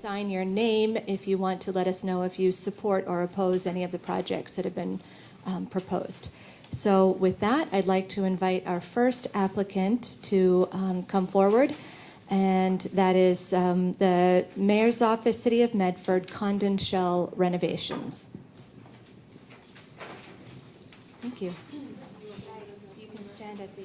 sign your name if you want to let us know if you support or oppose any of the projects that have been proposed. So with that, I'd like to invite our first applicant to come forward, and that is the Mayor's Office, City of Medford, Condon Shell renovations. Thank you. You can stand at the...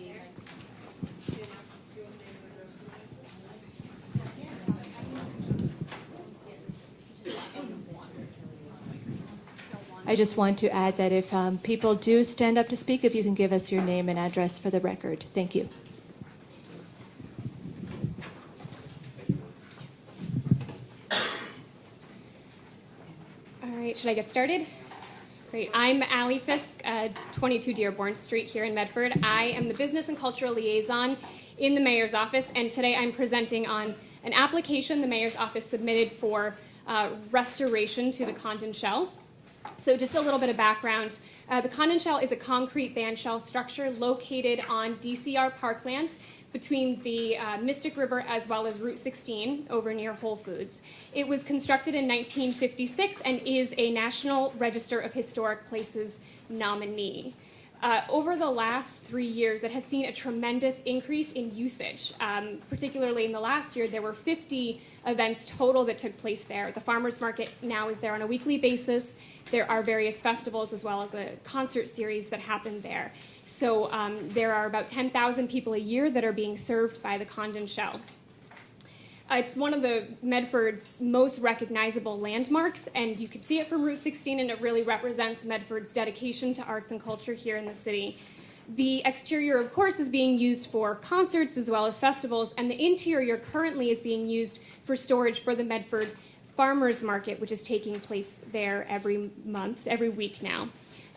I just want to add that if people do stand up to speak, if you can give us your name and address for the record. Thank you. All right, should I get started? Great. I'm Allie Fisk, 22 Dearborn Street here in Medford. I am the Business and Cultural Liaison in the Mayor's Office, and today I'm presenting on an application the Mayor's Office submitted for restoration to the Condon Shell. So just a little bit of background. The Condon Shell is a concrete bandshell structure located on DCR parkland between the Mystic River as well as Route 16 over near Whole Foods. It was constructed in 1956 and is a National Register of Historic Places nominee. Over the last 3 years, it has seen a tremendous increase in usage. Particularly in the last year, there were 50 events total that took place there. The farmers market now is there on a weekly basis. There are various festivals as well as a concert series that happen there. So there are about 10,000 people a year that are being served by the Condon Shell. It's one of the Medford's most recognizable landmarks, and you can see it from Route 16, and it really represents Medford's dedication to arts and culture here in the city. The exterior, of course, is being used for concerts as well as festivals, and the interior currently is being used for storage for the Medford Farmers Market, which is taking place there every week now.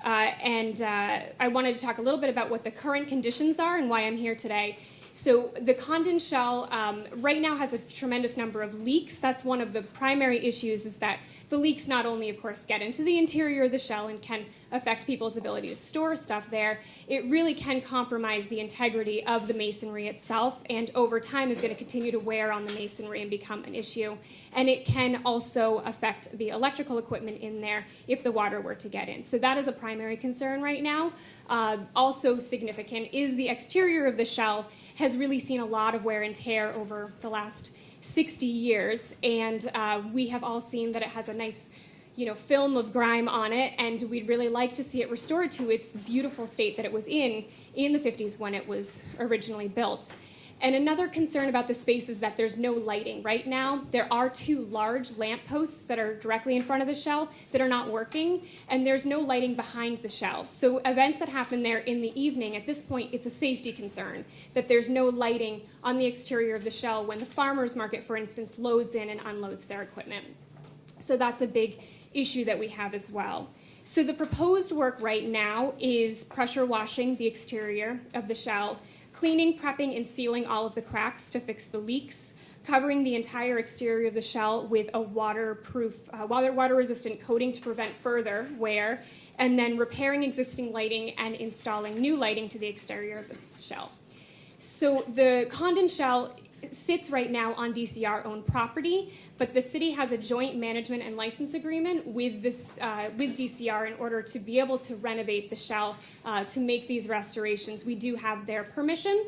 I wanted to talk a little bit about what the current conditions are and why I'm here today. So the Condon Shell right now has a tremendous number of leaks. That's one of the primary issues, is that the leaks not only, of course, get into the interior of the shell and can affect people's ability to store stuff there, it really can compromise the integrity of the masonry itself, and over time is going to continue to wear on the masonry and become an issue. And it can also affect the electrical equipment in there if the water were to get in. So that is a primary concern right now. Also significant is the exterior of the shell has really seen a lot of wear and tear over the last 60 years, and we have all seen that it has a nice, film of grime on it, and we'd really like to see it restored to its beautiful state that it was in the 50s when it was originally built. And another concern about the space is that there's no lighting. Right now, there are 2 large lamp posts that are directly in front of the shell that are not working, and there's no lighting behind the shell. So events that happen there in the evening, at this point, it's a safety concern that there's no lighting on the exterior of the shell when the farmers market, for instance, loads in and unloads their equipment. So that's a big issue that we have as well. So the proposed work right now is pressure washing the exterior of the shell, cleaning, prepping, and sealing all of the cracks to fix the leaks, covering the entire exterior of the shell with a water-resistant coating to prevent further wear, and then repairing existing lighting and installing new lighting to the exterior of the shell. So the Condon Shell sits right now on DCR-owned property, but the city has a joint management and license agreement with DCR in order to be able to renovate the shell to make these restorations. We do have their permission.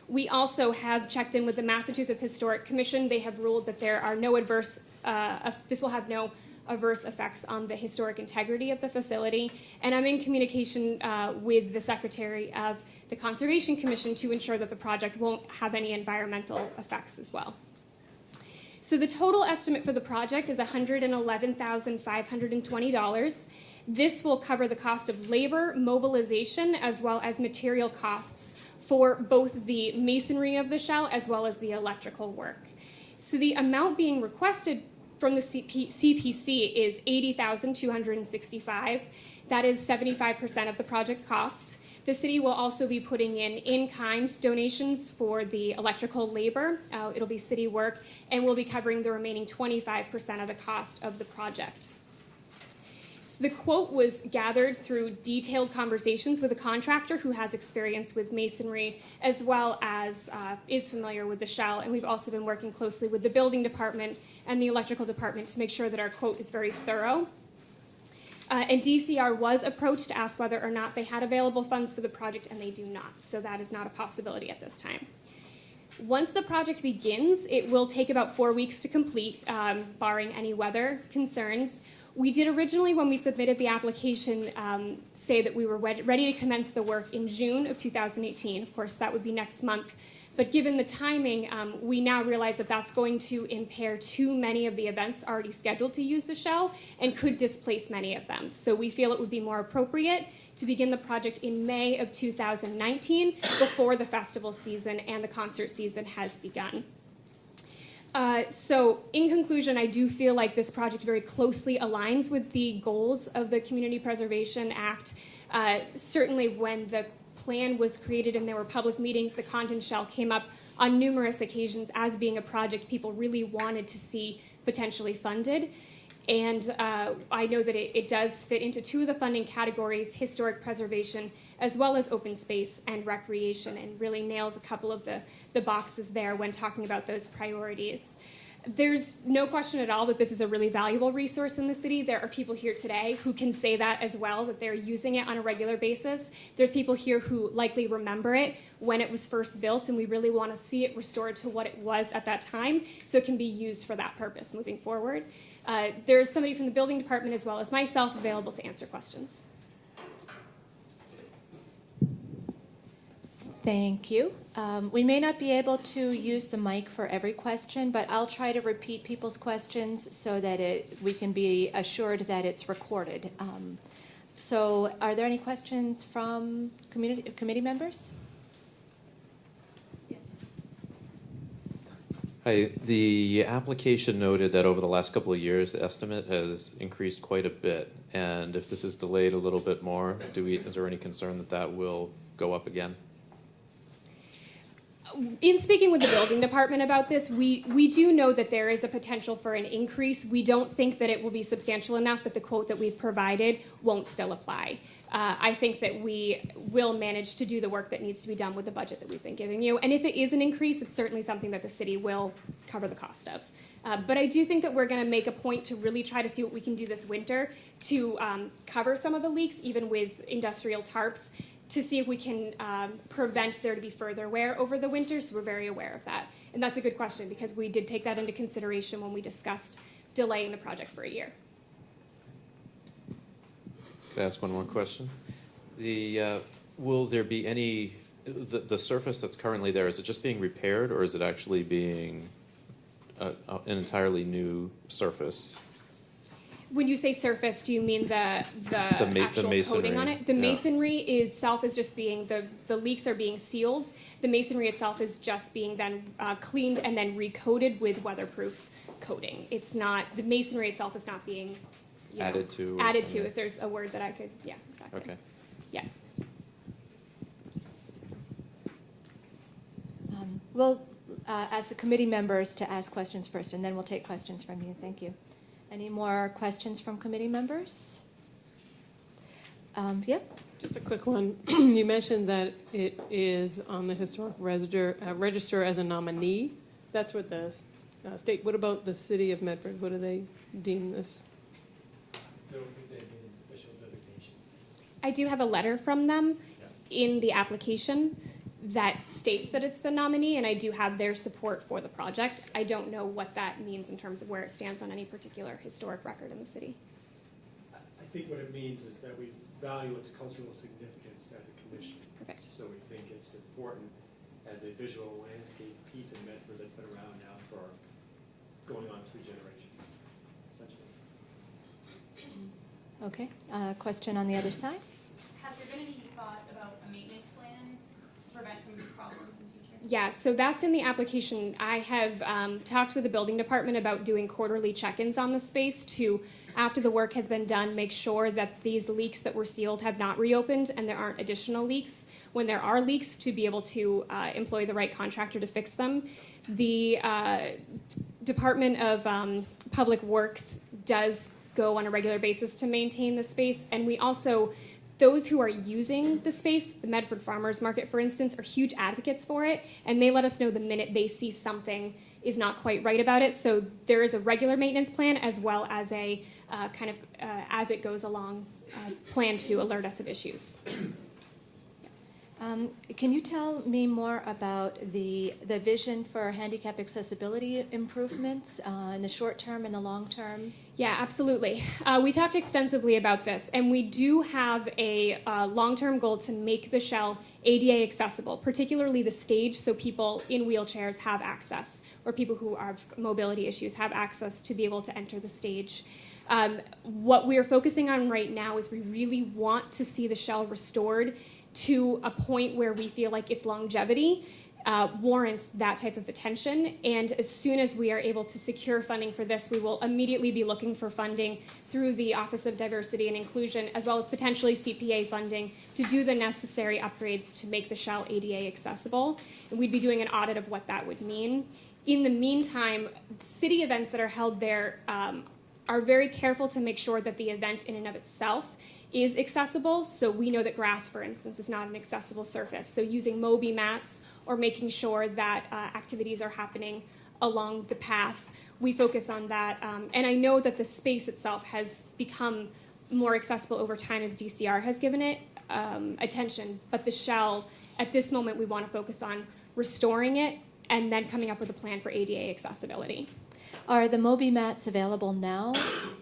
We also have checked in with the Massachusetts Historic Commission. They have ruled that there are no this will have no adverse effects on the historic integrity of the facility. And I'm in communication with the Secretary of the Conservation Commission to ensure that the project won't have any environmental effects as well. So the total estimate for the project is $111,520. This will cover the cost of labor, mobilization, as well as material costs for both the masonry of the shell as well as the electrical work. So the amount being requested from the CPC is $80,265. That is 75% of the project cost. The city will also be putting in-kind donations for the electrical labor. It'll be city work, and we'll be covering the remaining 25% of the cost of the project. So the quote was gathered through detailed conversations with a contractor who has experience with masonry, as well as is familiar with the shell. And we've also been working closely with the building department and the electrical department to make sure that our quote is very thorough. And DCR was approached to ask whether or not they had available funds for the project, and they do not. So that is not a possibility at this time. Once the project begins, it will take about 4 weeks to complete, barring any weather concerns. We did originally, when we submitted the application, say that we were ready to commence the work in June of 2018. Of course, that would be next month. But given the timing, we now realize that that's going to impair too many of the events already scheduled to use the shell and could displace many of them. So we feel it would be more appropriate to begin the project in May of 2019 before the festival season and the concert season has begun. So in conclusion, I do feel like this project very closely aligns with the goals of the Community Preservation Act. Certainly when the plan was created and there were public meetings, the Condon Shell came up on numerous occasions as being a project people really wanted to see potentially funded. And I know that it does fit into two of the funding categories, historic preservation, as well as open space and recreation, and really nails a couple of the boxes there when talking about those priorities. There's no question at all that this is a really valuable resource in the city. There are people here today who can say that as well, that they're using it on a regular basis. There's people here who likely remember it when it was first built, and we really want to see it restored to what it was at that time so it can be used for that purpose moving forward. There's somebody from the building department as well as myself available to answer questions. Thank you. We may not be able to use the mic for every question, but I'll try to repeat people's questions so that we can be assured that it's recorded. So are there any questions from committee members? Hi. The application noted that over the last couple of years, the estimate has increased quite a bit. And if this is delayed a little bit more, is there any concern that that will go up again? In speaking with the building department about this, we do know that there is a potential for an increase. We don't think that it will be substantial enough that the quote that we've provided won't still apply. I think that we will manage to do the work that needs to be done with the budget that we've been giving you. And if it is an increase, it's certainly something that the city will cover the cost of. But I do think that we're going to make a point to really try to see what we can do this winter to cover some of the leaks, even with industrial tarps, to see if we can prevent there to be further wear over the winter. So we're very aware of that. And that's a good question because we did take that into consideration when we discussed delaying the project for a year. Can I ask one more question? Will there be any, the surface that's currently there, is it just being repaired or is it actually being an entirely new surface? When you say surface, do you mean the actual coating on it? The masonry itself is just being, the leaks are being sealed. The masonry itself is just being then cleaned and then recoated with weatherproof coating. It's not, the masonry itself is not being added to, if there's a word that I could, yeah, exactly. Okay. Yeah. We'll ask the committee members to ask questions first, and then we'll take questions from you. Thank you. Any more questions from committee members? Yeah. Just a quick one. You mentioned that it is on the historic register as a nominee. That's what the state. What about the city of Medford? What do they deem this? I don't think they need an official designation. I do have a letter from them in the application that states that it's the nominee, and I do have their support for the project. I don't know what that means in terms of where it stands on any particular historic record in the city. I think what it means is that we value its cultural significance as a commission. Perfect. So we think it's important as a visual landscape piece in Medford that's been around now for going on 3 generations, essentially. Okay. Question on the other side? Has there been any thought about a maintenance plan to prevent some of these problems in the future? Yeah, so that's in the application. I have talked with the building department about doing quarterly check-ins on the space to, after the work has been done, make sure that these leaks that were sealed have not reopened and there aren't additional leaks. When there are leaks, to be able to employ the right contractor to fix them. The Department of Public Works does go on a regular basis to maintain the space. And we also, those who are using the space, the Medford Farmers Market, for instance, are huge advocates for it, and they let us know the minute they see something is not quite right about it. So there is a regular maintenance plan as well as a as it goes along plan to alert us of issues. Can you tell me more about the vision for handicap accessibility improvements in the short term and the long term? Yeah, absolutely. We talked extensively about this, and we do have a long-term goal to make the shell ADA accessible, particularly the stage, so people in wheelchairs have access, or people who have mobility issues have access to be able to enter the stage. What we are focusing on right now is we really want to see the shell restored to a point where we feel like its longevity warrants that type of attention. And as soon as we are able to secure funding for this, we will immediately be looking for funding through the Office of Diversity and Inclusion, as well as potentially CPA funding, to do the necessary upgrades to make the shell ADA accessible. And we'd be doing an audit of what that would mean. In the meantime, city events that are held there are very careful to make sure that the event in and of itself is accessible. So we know that grass, for instance, is not an accessible surface. So using Moby mats or making sure that activities are happening along the path, we focus on that. And I know that the space itself has become more accessible over time as DCR has given it attention. But the shell, at this moment, we want to focus on restoring it and then coming up with a plan for ADA accessibility. Are the Moby mats available now?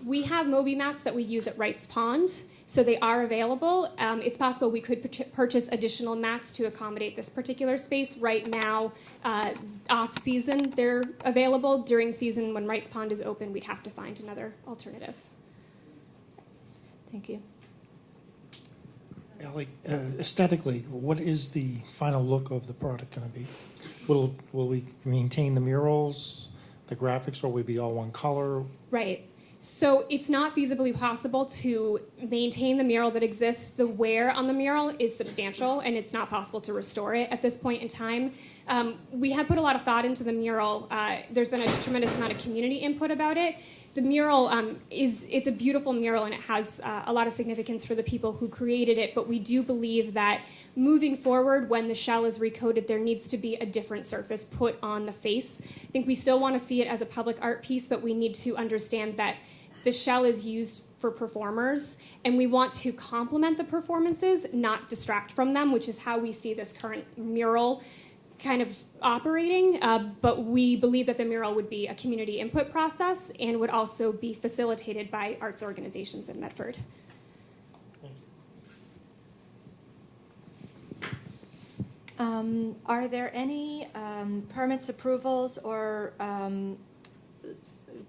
We have Moby mats that we use at Wrights Pond, so they are available. It's possible we could purchase additional mats to accommodate this particular space. Right now, off-season, they're available. During season, when Wrights Pond is open, we'd have to find another alternative. Thank you. Ellie, aesthetically, what is the final look of the product going to be? Will we maintain the murals, the graphics, or will we be all one color? Right. So it's not feasibly possible to maintain the mural that exists. The wear on the mural is substantial, and it's not possible to restore it at this point in time. We have put a lot of thought into the mural. There's been a tremendous amount of community input about it. The mural it's a beautiful mural, and it has a lot of significance for the people who created it, but we do believe that moving forward, when the shell is recoated, there needs to be a different surface put on the face. I think we still want to see it as a public art piece, but we need to understand that the shell is used for performers, and we want to complement the performances, not distract from them, which is how we see this current mural kind of operating. But we believe that the mural would be a community input process and would also be facilitated by arts organizations in Medford. Are there any permits, approvals, or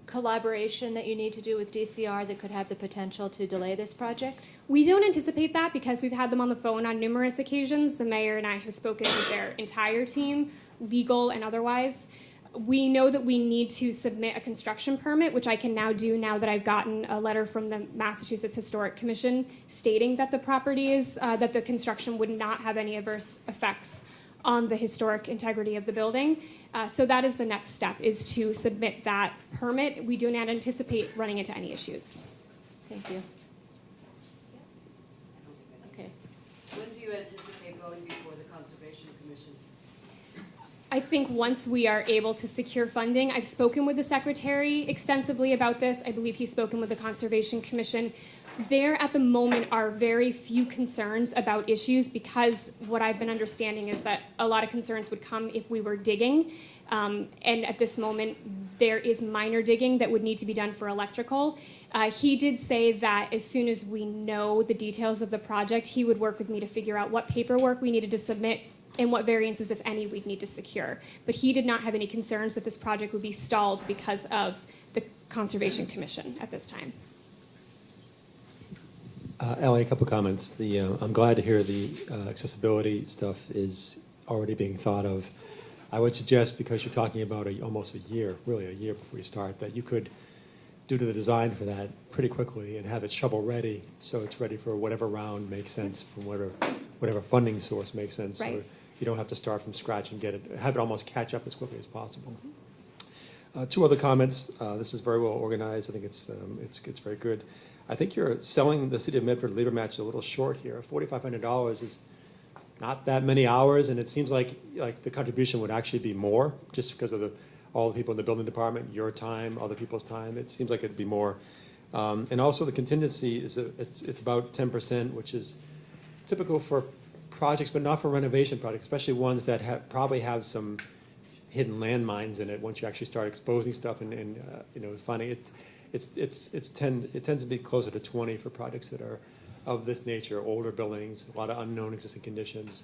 collaboration that you need to do with DCR that could have the potential to delay this project? We don't anticipate that because we've had them on the phone on numerous occasions. The mayor and I have spoken with their entire team, legal and otherwise. We know that we need to submit a construction permit, which I can now do now that I've gotten a letter from the Massachusetts Historic Commission stating that the property is, that the construction would not have any adverse effects on the historic integrity of the building. So that is the next step, is to submit that permit. We do not anticipate running into any issues. Thank you. Okay. When do you anticipate going before the Conservation Commission? I think once we are able to secure funding, I've spoken with the secretary extensively about this. I believe he's spoken with the Conservation Commission. There at the moment are very few concerns about issues, because what I've been understanding is that a lot of concerns would come if we were digging. And at this moment, there is minor digging that would need to be done for electrical. He did say that as soon as we know the details of the project, he would work with me to figure out what paperwork we needed to submit and what variances, if any, we'd need to secure. But he did not have any concerns that this project would be stalled because of the Conservation Commission at this time. Ellie, a couple comments. I'm glad to hear the accessibility stuff is already being thought of. I would suggest, because you're talking about almost a year, really a year before you start, that you could do the design for that pretty quickly and have it shovel ready, so it's ready for whatever round makes sense from whatever funding source makes sense. Right. So you don't have to start from scratch and have it almost catch up as quickly as possible. Two other comments. This is very well organized. I think it's very good. I think you're selling the City of Medford labor match a little short here. $4,500 is not that many hours, and it seems like the contribution would actually be more, just because of all the people in the building department, your time, other people's time. It seems like it'd be more. And also the contingency is it's about 10%, which is typical for projects, but not for renovation projects, especially ones that probably have some hidden landmines in it. Once you actually start exposing stuff and finding it, it tends to be closer to 20 for projects that are of this nature, older buildings, a lot of unknown existing conditions.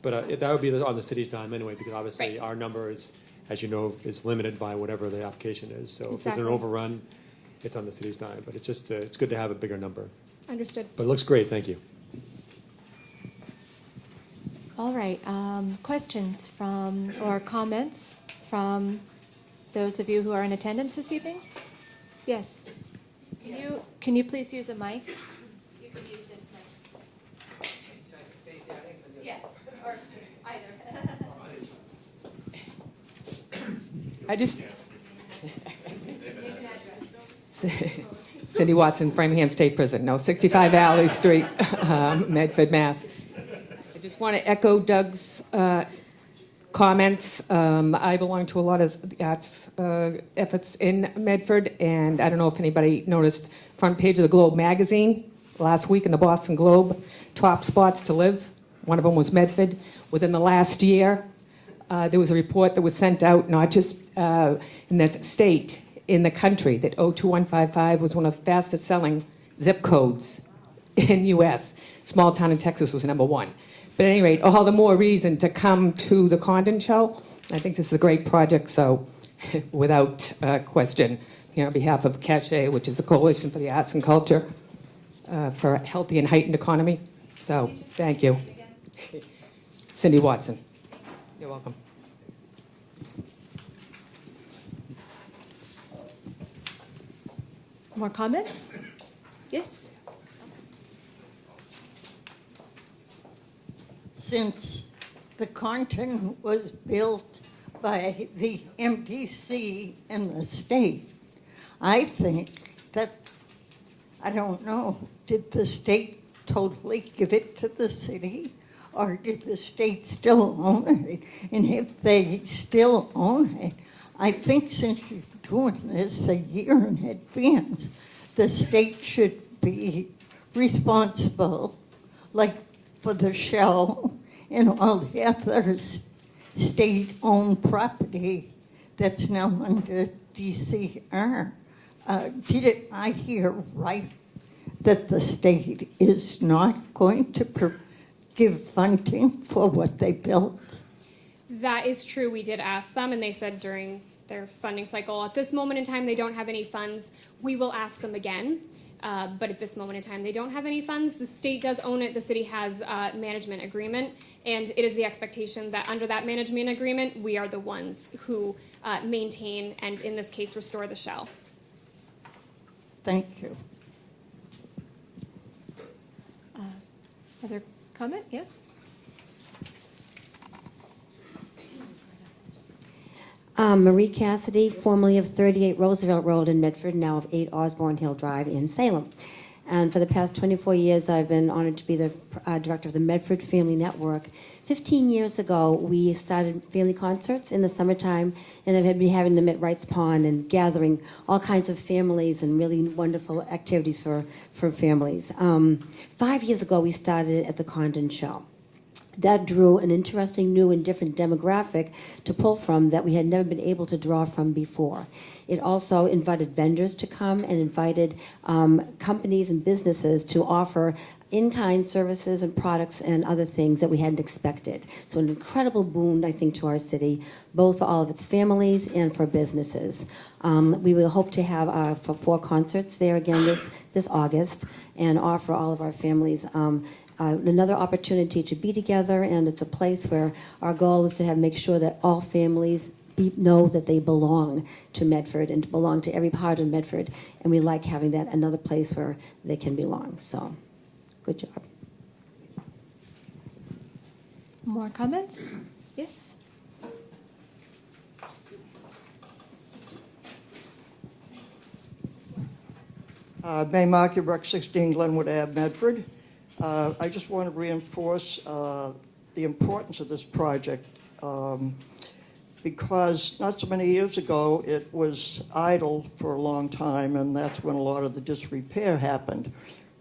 But that would be on the city's dime anyway, because obviously Right. our number is, as you know, is limited by whatever the application is. So if there's an Exactly. overrun, it's on the city's dime. But it's just it's good to have a bigger number. Understood. But it looks great. Thank you. All right, questions from, or comments from those of you who are in attendance this evening? Yes. Can you please use a mic? You can use this mic. Yeah, or either. I just. Cindy Watson, Framingham State Prison. No, 65 Alley Street, Medford, Mass. I just want to echo Doug's comments. I belong to a lot of the arts efforts in Medford, and I don't know if anybody noticed front page of the Globe magazine last week in the Boston Globe, top spots to live. One of them was Medford. Within the last year, there was a report that was sent out, not just in that state, in the country, that 02155 was one of the fastest selling zip codes in U.S. Small town in Texas was number one. But at any rate, all the more reason to come to the Condon Show. I think this is a great project, so without question, on behalf of CACHE, which is a coalition for the arts and culture, for a healthy and heightened economy. So, thank you. Cindy Watson. You're welcome. More comments? Yes? Since the Condon was built by the MDC and the state, I think that, I don't know, did the state totally give it to the city, or did the state still own it? And if they still own it, I think since you're doing this a year in advance, the state should be responsible, like for the Shell and all the other state-owned property that's now under DCR. Did I hear right that the state is not going to give funding for what they built? That is true. We did ask them, and they said during their funding cycle, at this moment in time, they don't have any funds. We will ask them again. But at this moment in time, they don't have any funds. The state does own it. The city has a management agreement, and it is the expectation that under that management agreement, we are the ones who maintain and, in this case, restore the shell. Thank you. Other comment? Yeah? Marie Cassidy, formerly of 38 Roosevelt Road in Medford, now of 8 Osborne Hill Drive in Salem. And for the past 24 years, I've been honored to be the director of the Medford Family Network. 15 years ago, we started family concerts in the summertime, and I've been having them at Wrights Pond and gathering all kinds of families and really wonderful activities for families. 5 years ago, we started at the Condon Show. That drew an interesting, new, and different demographic to pull from that we had never been able to draw from before. It also invited vendors to come and invited companies and businesses to offer in-kind services and products and other things that we hadn't expected. So an incredible boon, I think, to our city, both for all of its families and for businesses. We will hope to have for 4 concerts there again this August and offer all of our families another opportunity to be together, and it's a place where our goal is to make sure that all families know that they belong to Medford and belong to every part of Medford, and we like having that another place where they can belong. So, good job. More comments? Yes? May Markey, Rec 16, Glenwood Ave, Medford. I just want to reinforce the importance of this project because not so many years ago it was idle for a long time, and that's when a lot of the disrepair happened.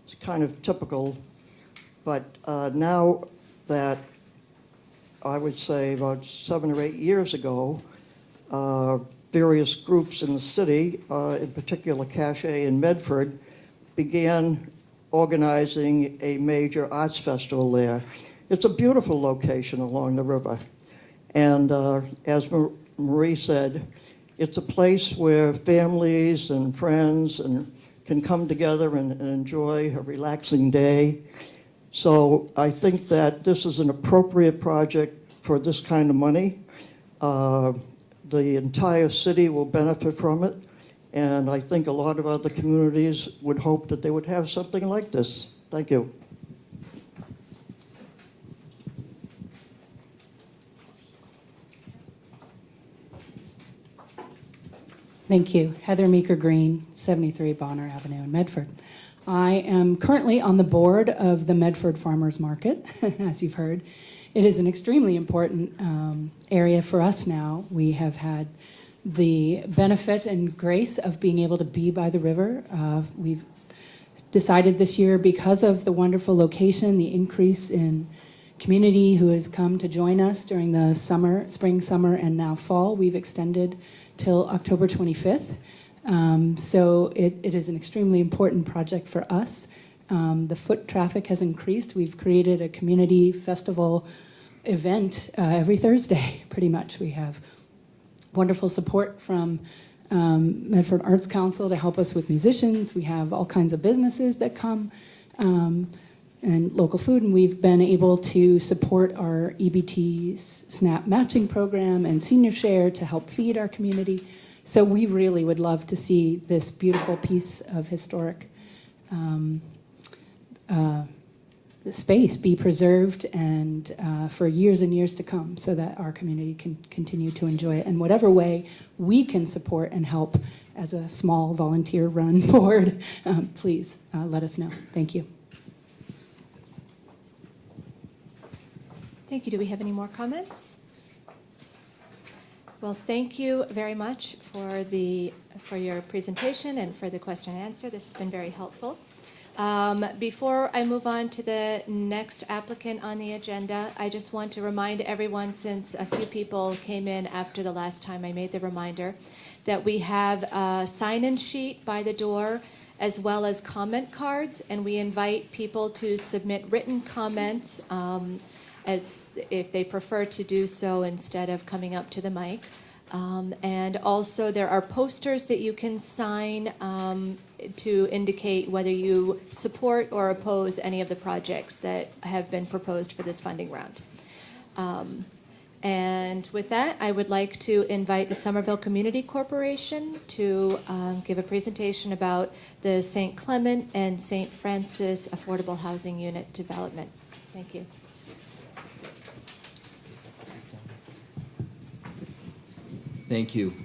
It's kind of typical, but now that I would say about 7 or 8 years ago, various groups in the city, in particular Cache in Medford, began organizing a major arts festival there. It's a beautiful location along the river. And as Marie said, it's a place where families and friends can come together and enjoy a relaxing day. So I think that this is an appropriate project for this kind of money. The entire city will benefit from it, and I think a lot of other communities would hope that they would have something like this. Thank you. Thank you. Heather Meeker Green, 73 Bonner Avenue in Medford. I am currently on the board of the Medford Farmers Market, as you've heard. It is an extremely important area for us now. We have had the benefit and grace of being able to be by the river. We've decided this year, because of the wonderful location, the increase in community who has come to join us during the summer, spring, summer, and now fall, we've extended till October 25th. So it is an extremely important project for us. The foot traffic has increased. We've created a community festival event every Thursday, pretty much. We have wonderful support from Medford Arts Council to help us with musicians. We have all kinds of businesses that come and local food, and we've been able to support our EBT SNAP matching program and Senior Share to help feed our community. So we really would love to see this beautiful piece of historic space be preserved and for years and years to come, so that our community can continue to enjoy it. And whatever way we can support and help as a small volunteer-run board, please let us know. Thank you. Thank you. Do we have any more comments? Well, thank you very much for your presentation and for the question and answer. This has been very helpful. Before I move on to the next applicant on the agenda, I just want to remind everyone, since a few people came in after the last time I made the reminder, that we have a sign-in sheet by the door as well as comment cards, and we invite people to submit written comments as if they prefer to do so instead of coming up to the mic. And also there are posters that you can sign to indicate whether you support or oppose any of the projects that have been proposed for this funding round. And with that, I would like to invite the Somerville Community Corporation to give a presentation about the St. Clement and St. Francis Affordable Housing Unit development. Thank you. Thank you.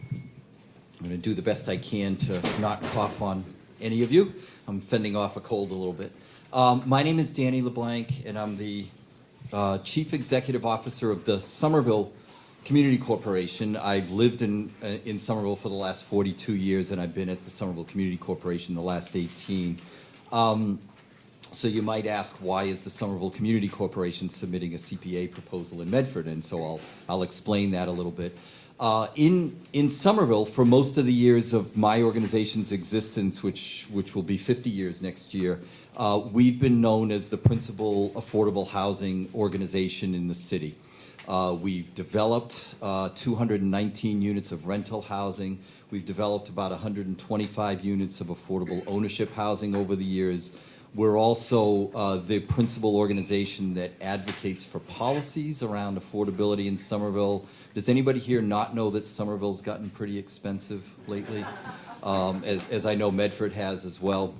I'm going to do the best I can to not cough on any of you. I'm fending off a cold a little bit. My name is Danny LeBlanc, and I'm the Chief Executive Officer of the Somerville Community Corporation. I've lived in Somerville for the last 42 years, and I've been at the Somerville Community Corporation the last 18. So you might ask, why is the Somerville Community Corporation submitting a CPA proposal in Medford? And so I'll explain that a little bit. In Somerville, for most of the years of my organization's existence, which will be 50 years next year, we've been known as the principal affordable housing organization in the city. We've developed 219 units of rental housing. We've developed about 125 units of affordable ownership housing over the years. We're also the principal organization that advocates for policies around affordability in Somerville. Does anybody here not know that Somerville's gotten pretty expensive lately? As I know Medford has as well.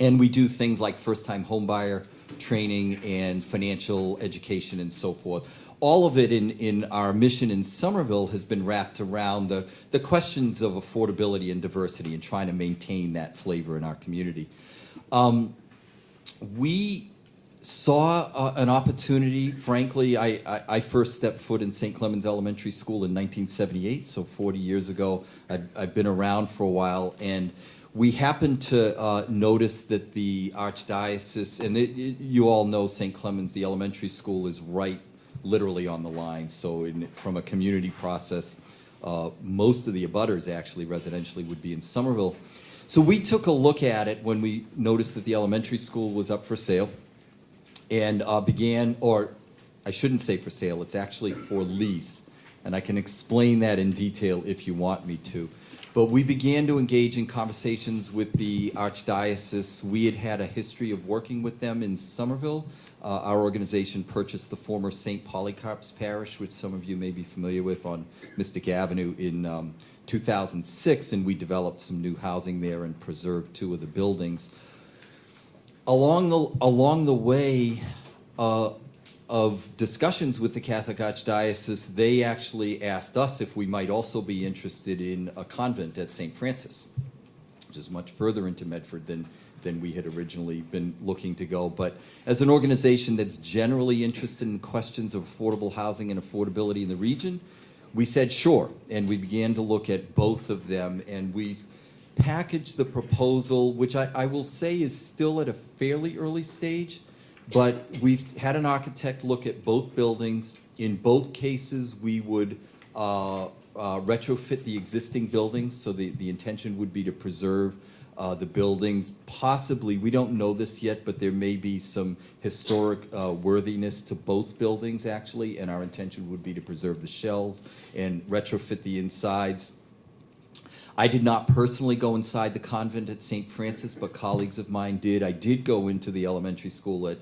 And we do things like first-time homebuyer training and financial education and so forth. All of it in our mission in Somerville has been wrapped around the questions of affordability and diversity and trying to maintain that flavor in our community. We saw an opportunity. Frankly, I first stepped foot in St. Clemens Elementary School in 1978, so 40 years ago. I've been around for a while, and we happened to notice that the Archdiocese, and you all know St. Clemens, the elementary school, is right literally on the line. So from a community process, most of the abutters actually residentially would be in Somerville. So we took a look at it when we noticed that the elementary school was up for sale and began, or I shouldn't say for sale, it's actually for lease. And I can explain that in detail if you want me to. But we began to engage in conversations with the Archdiocese. We had had a history of working with them in Somerville. Our organization purchased the former St. Polycarp's Parish, which some of you may be familiar with, on Mystic Avenue in 2006, and we developed some new housing there and preserved 2 of the buildings. Along the way of discussions with the Catholic Archdiocese, they actually asked us if we might also be interested in a convent at St. Francis, which is much further into Medford than we had originally been looking to go. But as an organization that's generally interested in questions of affordable housing and affordability in the region, we said sure, and we began to look at both of them, and we've packaged the proposal, which I will say is still at a fairly early stage, but we've had an architect look at both buildings. In both cases, we would retrofit the existing buildings, so the intention would be to preserve the buildings. Possibly, we don't know this yet, but there may be some historic worthiness to both buildings, actually, and our intention would be to preserve the shells and retrofit the insides. I did not personally go inside the convent at St. Francis, but colleagues of mine did. I did go into the elementary school at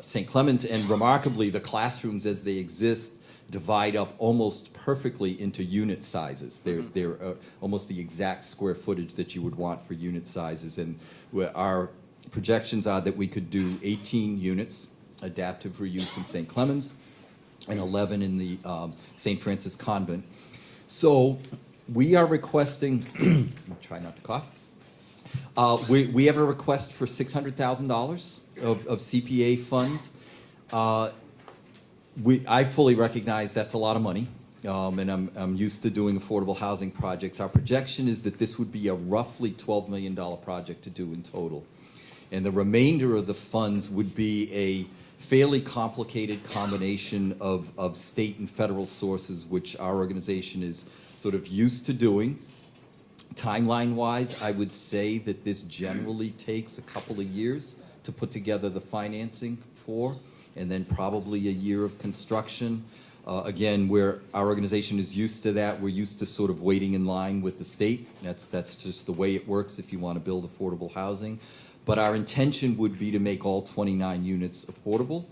St. Clemens, and remarkably, the classrooms as they exist divide up almost perfectly into unit sizes. They're almost the exact square footage that you would want for unit sizes, and our projections are that we could do 18 units adaptive reuse in St. Clemens and 11 in the St. Francis Convent. So we are requesting, try not to cough, we have a request for $600,000 of CPA funds. I fully recognize that's a lot of money, and I'm used to doing affordable housing projects. Our projection is that this would be a roughly $12 million project to do in total. And the remainder of the funds would be a fairly complicated combination of state and federal sources, which our organization is sort of used to doing. Timeline-wise, I would say that this generally takes a couple of years to put together the financing for, and then probably a year of construction. Again, where our organization is used to that, we're used to sort of waiting in line with the state. That's just the way it works if you want to build affordable housing. But our intention would be to make all 29 units affordable.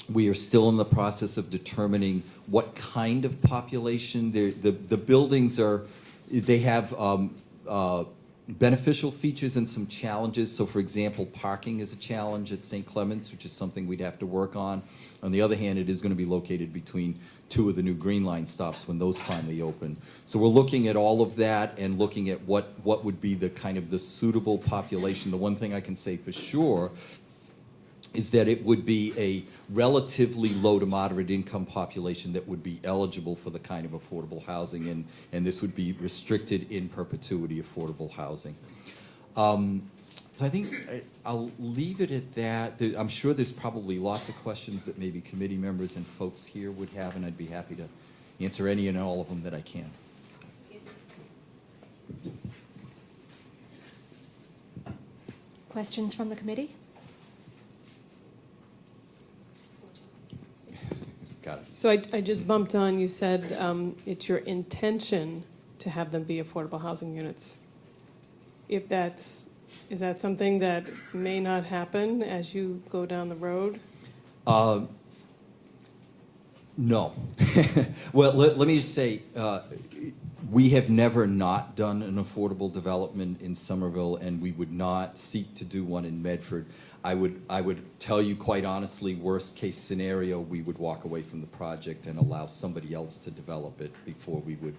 We are still in the process of determining what kind of population. The buildings they have beneficial features and some challenges. So, for example, parking is a challenge at St. Clements, which is something we'd have to work on. On the other hand, it is going to be located between 2 of the new Green Line stops when those finally open. So we're looking at all of that and looking at what would be the kind of the suitable population. The one thing I can say for sure is that it would be a relatively low to moderate income population that would be eligible for the kind of affordable housing, and this would be restricted in perpetuity affordable housing. So I think I'll leave it at that. I'm sure there's probably lots of questions that maybe committee members and folks here would have, and I'd be happy to answer any and all of them that I can. Questions from the committee? Got it. So I just bumped on, you said it's your intention to have them be affordable housing units. Is that something that may not happen as you go down the road? No. Well, let me just say, We have never not done an affordable development in Somerville, and we would not seek to do one in Medford. I would tell you quite honestly, worst case scenario, we would walk away from the project and allow somebody else to develop it before we would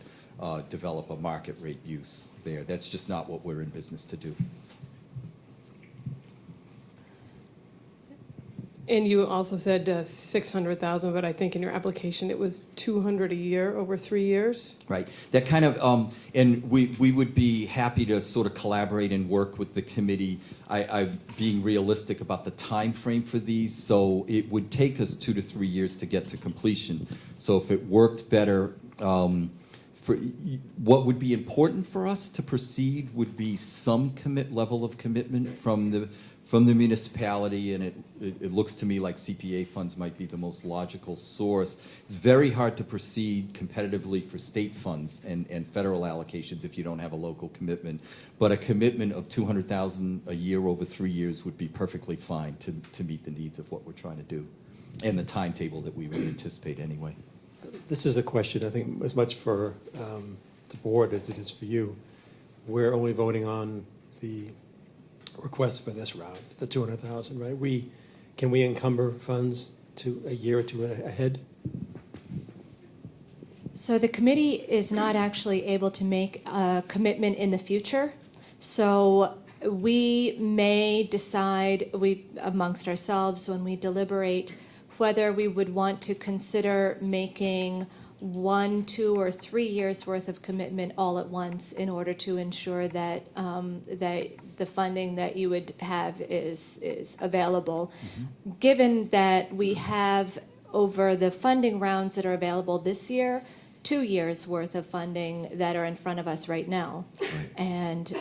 develop a market rate use there. That's just not what we're in business to do. And you also said 600,000, but I think in your application it was 200 a year over 3 years. Right. That kind of, and we would be happy to sort of collaborate and work with the committee. I'm being realistic about the time frame for these, so it would take us 2 to 3 years to get to completion. So if it worked better, what would be important for us to proceed would be some level of commitment from the municipality, and it looks to me like CPA funds might be the most logical source. It's very hard to proceed competitively for state funds and federal allocations if you don't have a local commitment. But a commitment of $200,000 a year over 3 years would be perfectly fine to meet the needs of what we're trying to do, and the timetable that we would anticipate anyway. This is a question, I think, as much for the board as it is for you. We're only voting on the request for this round, the 200,000, right? Can we encumber funds to a year or two ahead? So the committee is not actually able to make a commitment in the future. So we may decide amongst ourselves when we deliberate whether we would want to consider making 1, 2, or 3 years worth of commitment all at once in order to ensure that that the funding that you would have is available. Mm-hmm. Given that we have over the funding rounds that are available this year, 2 years worth of funding that are in front of us right now, and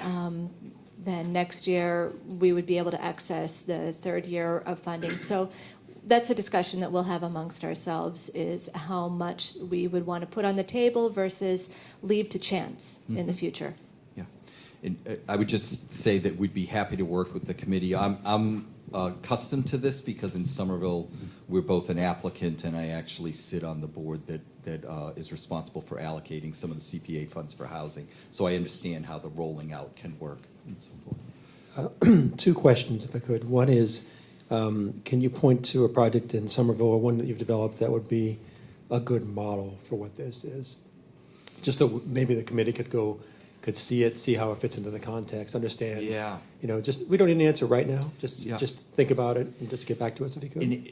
then next year we would be able to access the third year of funding. So that's a discussion that we'll have amongst ourselves, is how much we would want to put on the table versus leave to chance in the future. Yeah, and I would just say that we'd be happy to work with the committee. I'm accustomed to this because in Somerville we're both an applicant, and I actually sit on the board that is responsible for allocating some of the CPA funds for housing. So I understand how the rolling out can work and so forth. 2 questions, if I could. One is, can you point to a project in Somerville or one that you've developed that would be a good model for what this is? Just so maybe the committee could see it, see how it fits into the context, understand. Yeah. You know, just, we don't need an answer right now. Just think about it and just get back to us if you could. And,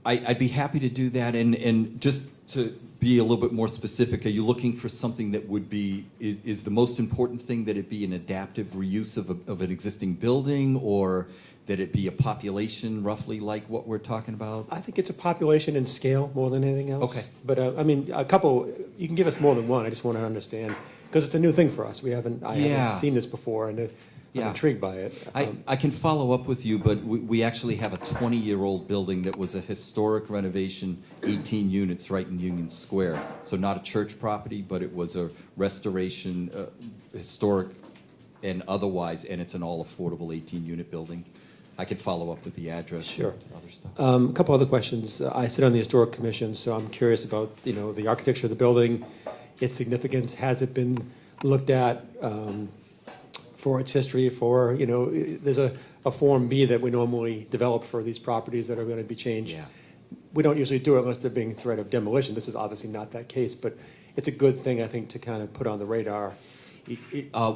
I'd be happy to do that. And just to be a little bit more specific, are you looking for something that would be, is the most important thing that it be an adaptive reuse of an existing building, or that it be a population roughly like what we're talking about? I think it's a population and scale more than anything else. Okay. But I mean, a couple, you can give us more than one. I just want to understand, because it's a new thing for us. I haven't seen this before, and I'm intrigued by it. I can follow up with you, but we actually have a 20-year-old building that was a historic renovation, 18 units right in Union Square. So not a church property, but it was a restoration, historic and otherwise, and it's an all-affordable 18-unit building. I could follow up with the address. Sure. And other stuff. A couple other questions. I sit on the Historic Commission, so I'm curious about, the architecture of the building, its significance. Has it been looked at for its history? There's a Form B that we normally develop for these properties that are going to be changed. Yeah. We don't usually do it unless they're being threat of demolition. This is obviously not that case, but it's a good thing, I think, to kind of put on the radar.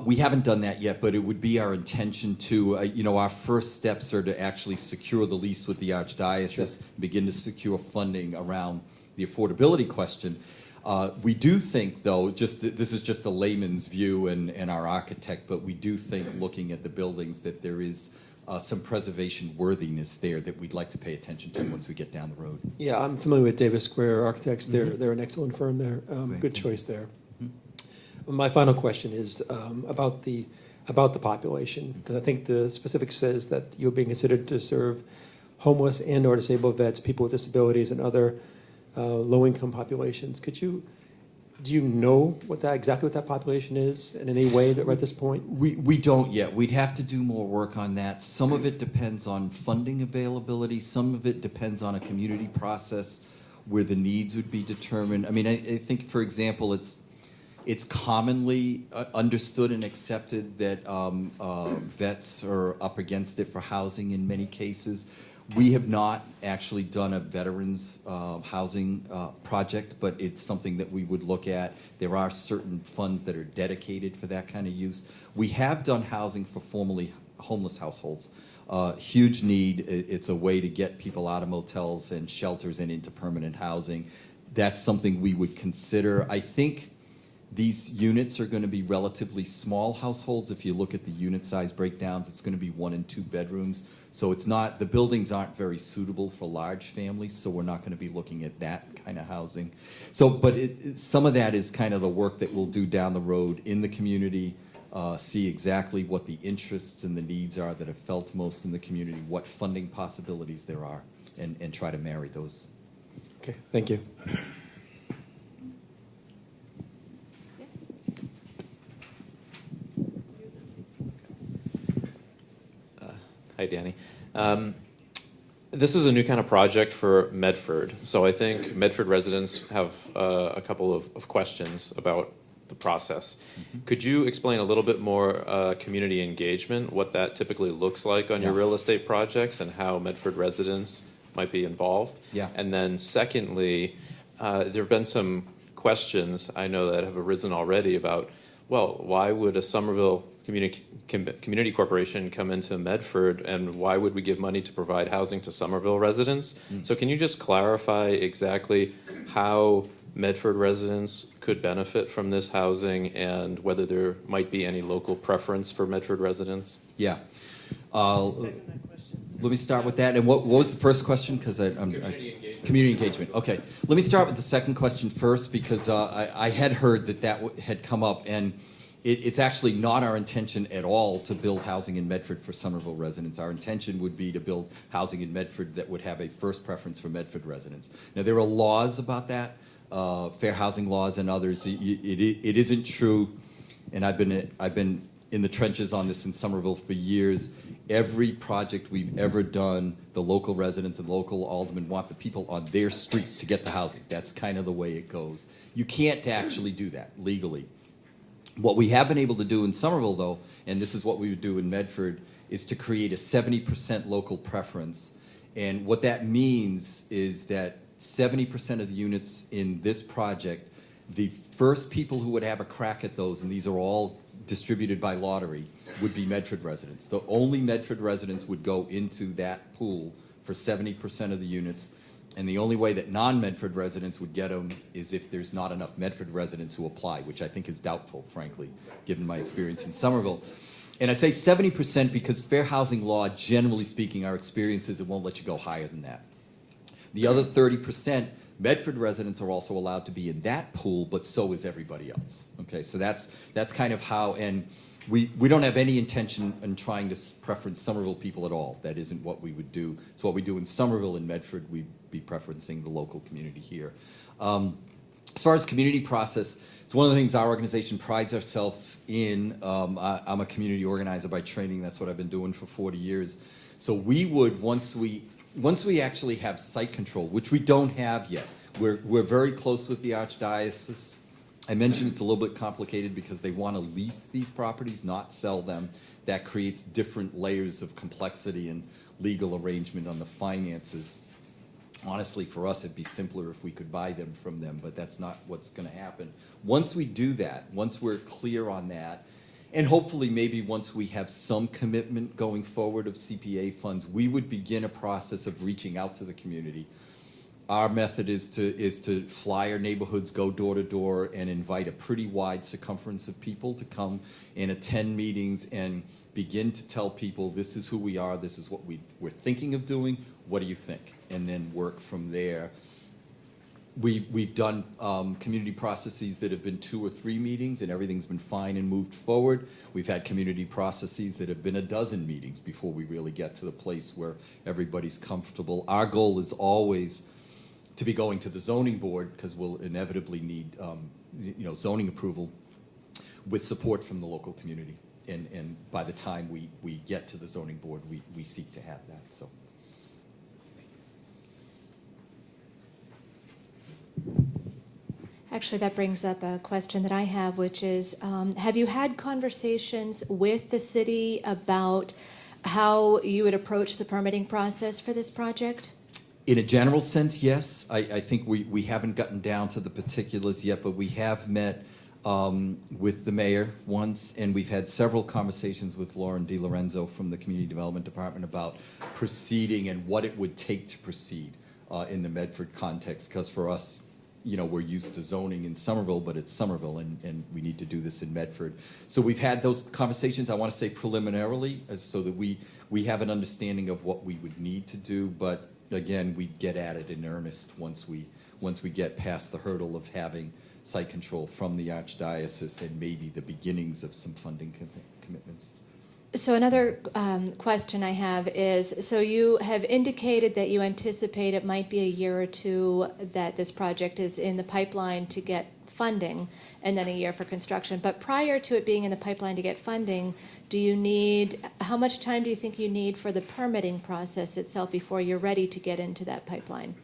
We haven't done that yet, but it would be our intention to, our first steps are to actually secure the lease with the Archdiocese, begin to secure funding around the affordability question. We do think, though, this is just a layman's view and our architect, but we do think, looking at the buildings, that there is some preservation worthiness there that we'd like to pay attention to once we get down the road. Yeah, I'm familiar with Davis Square Architects. They're an excellent firm there. Good choice there. My final question is about the population, because I think the specific says that you're being considered to serve homeless and/or disabled vets, people with disabilities, and other low-income populations. Do you know exactly what that population is in any way that we're at this point? We don't yet. We'd have to do more work on that. Some of it depends on funding availability. Some of it depends on a community process where the needs would be determined. I mean, I think, for example, It's commonly understood and accepted that vets are up against it for housing in many cases. We have not actually done a veterans housing project, but it's something that we would look at. There are certain funds that are dedicated for that kind of use. We have done housing for formerly homeless households. Huge need. It's a way to get people out of motels and shelters and into permanent housing. That's something we would consider. I think these units are going to be relatively small households. If you look at the unit size breakdowns, it's going to be 1 and 2 bedrooms. So it's not, the buildings aren't very suitable for large families, so we're not going to be looking at that kind of housing. So, but some of that is kind of the work that we'll do down the road in the community, see exactly what the interests and the needs are that are felt most in the community, what funding possibilities there are, and try to marry those. Okay, thank you. Hi, Danny. This is a new kind of project for Medford, so I think Medford residents have a couple of questions about the process. Could you explain a little bit more community engagement, what that typically looks like on your real estate projects, and how Medford residents might be involved? Yeah. And then secondly, there have been some questions I know that have arisen already about, well, why would a Somerville Community Corporation come into Medford, and why would we give money to provide housing to Somerville residents? So can you just clarify exactly how Medford residents could benefit from this housing and whether there might be any local preference for Medford residents? Yeah. Let me start with that. And what was the first question? Because community engagement. Okay. Let me start with the second question first, because I had heard that had come up, and it's actually not our intention at all to build housing in Medford for Somerville residents. Our intention would be to build housing in Medford that would have a first preference for Medford residents. Now, there are laws about that, fair housing laws and others. It isn't true, and I've been in the trenches on this in Somerville for years. Every project we've ever done, the local residents and local aldermen want the people on their street to get the housing. That's kind of the way it goes. You can't actually do that legally. What we have been able to do in Somerville, though, and this is what we would do in Medford, is to create a 70% local preference. And what that means is that 70% of the units in this project, the first people who would have a crack at those, and these are all distributed by lottery, would be Medford residents. The only Medford residents would go into that pool for 70% of the units. And the only way that non-Medford residents would get them is if there's not enough Medford residents who apply, which I think is doubtful, frankly, given my experience in Somerville. And I say 70% because fair housing law, generally speaking, our experience is it won't let you go higher than that. The other 30%, Medford residents are also allowed to be in that pool, but so is everybody else. Okay, so that's kind of how, and we don't have any intention in trying to preference Somerville people at all. That isn't what we would do. It's what we do in Somerville and Medford. We'd be preferencing the local community here. As far as community process, it's one of the things our organization prides ourselves in. I'm a community organizer by training. That's what I've been doing for 40 years. So we would, once we actually have site control, which we don't have yet, we're very close with the Archdiocese. I mentioned it's a little bit complicated because they want to lease these properties, not sell them. That creates different layers of complexity and legal arrangement on the finances. Honestly, for us, it'd be simpler if we could buy them from them, but that's not what's going to happen. Once we do that, once we're clear on that, and hopefully maybe once we have some commitment going forward of CPA funds, we would begin a process of reaching out to the community. Our method is to fly our neighborhoods, go door to door, and invite a pretty wide circumference of people to come and attend meetings and begin to tell people, this is who we are, this is what we're thinking of doing, what do you think? And then work from there. We've done community processes that have been 2 or 3 meetings, and everything's been fine and moved forward. We've had community processes that have been 12 meetings before we really get to the place where everybody's comfortable. Our goal is always to be going to the zoning board, because we'll inevitably need zoning approval with support from the local community. And by the time we get to the zoning board, we seek to have that. So. Actually, that brings up a question that I have, which is, have you had conversations with the city about how you would approach the permitting process for this project? In a general sense, yes. I think we haven't gotten down to the particulars yet, but we have met with the mayor once, and we've had several conversations with Lauren DiLorenzo from the Community Development Department about proceeding and what it would take to proceed in the Medford context, because for us, you know, we're used to zoning in Somerville, but it's Somerville, and we need to do this in Medford. So we've had those conversations, I want to say preliminarily, so that we have an understanding of what we would need to do, but again, we'd get at it in earnest once we get past the hurdle of having site control from the Archdiocese and maybe the beginnings of some funding commitments. So another question I have is, so you have indicated that you anticipate it might be a year or two that this project is in the pipeline to get funding, and then a year for construction. But prior to it being in the pipeline to get funding, how much time do you think you need for the permitting process itself before you're ready to get into that pipeline?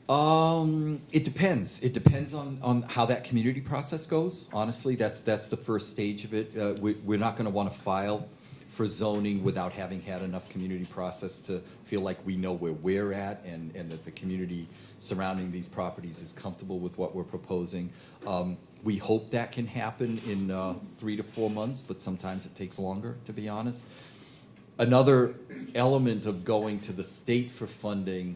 It depends. It depends on how that community process goes. Honestly, that's the first stage of it. We're not going to want to file for zoning without having had enough community process to feel like we know where we're at and that the community surrounding these properties is comfortable with what we're proposing. We hope that can happen in 3 to 4 months, but sometimes it takes longer, to be honest. Another element of going to the state for funding,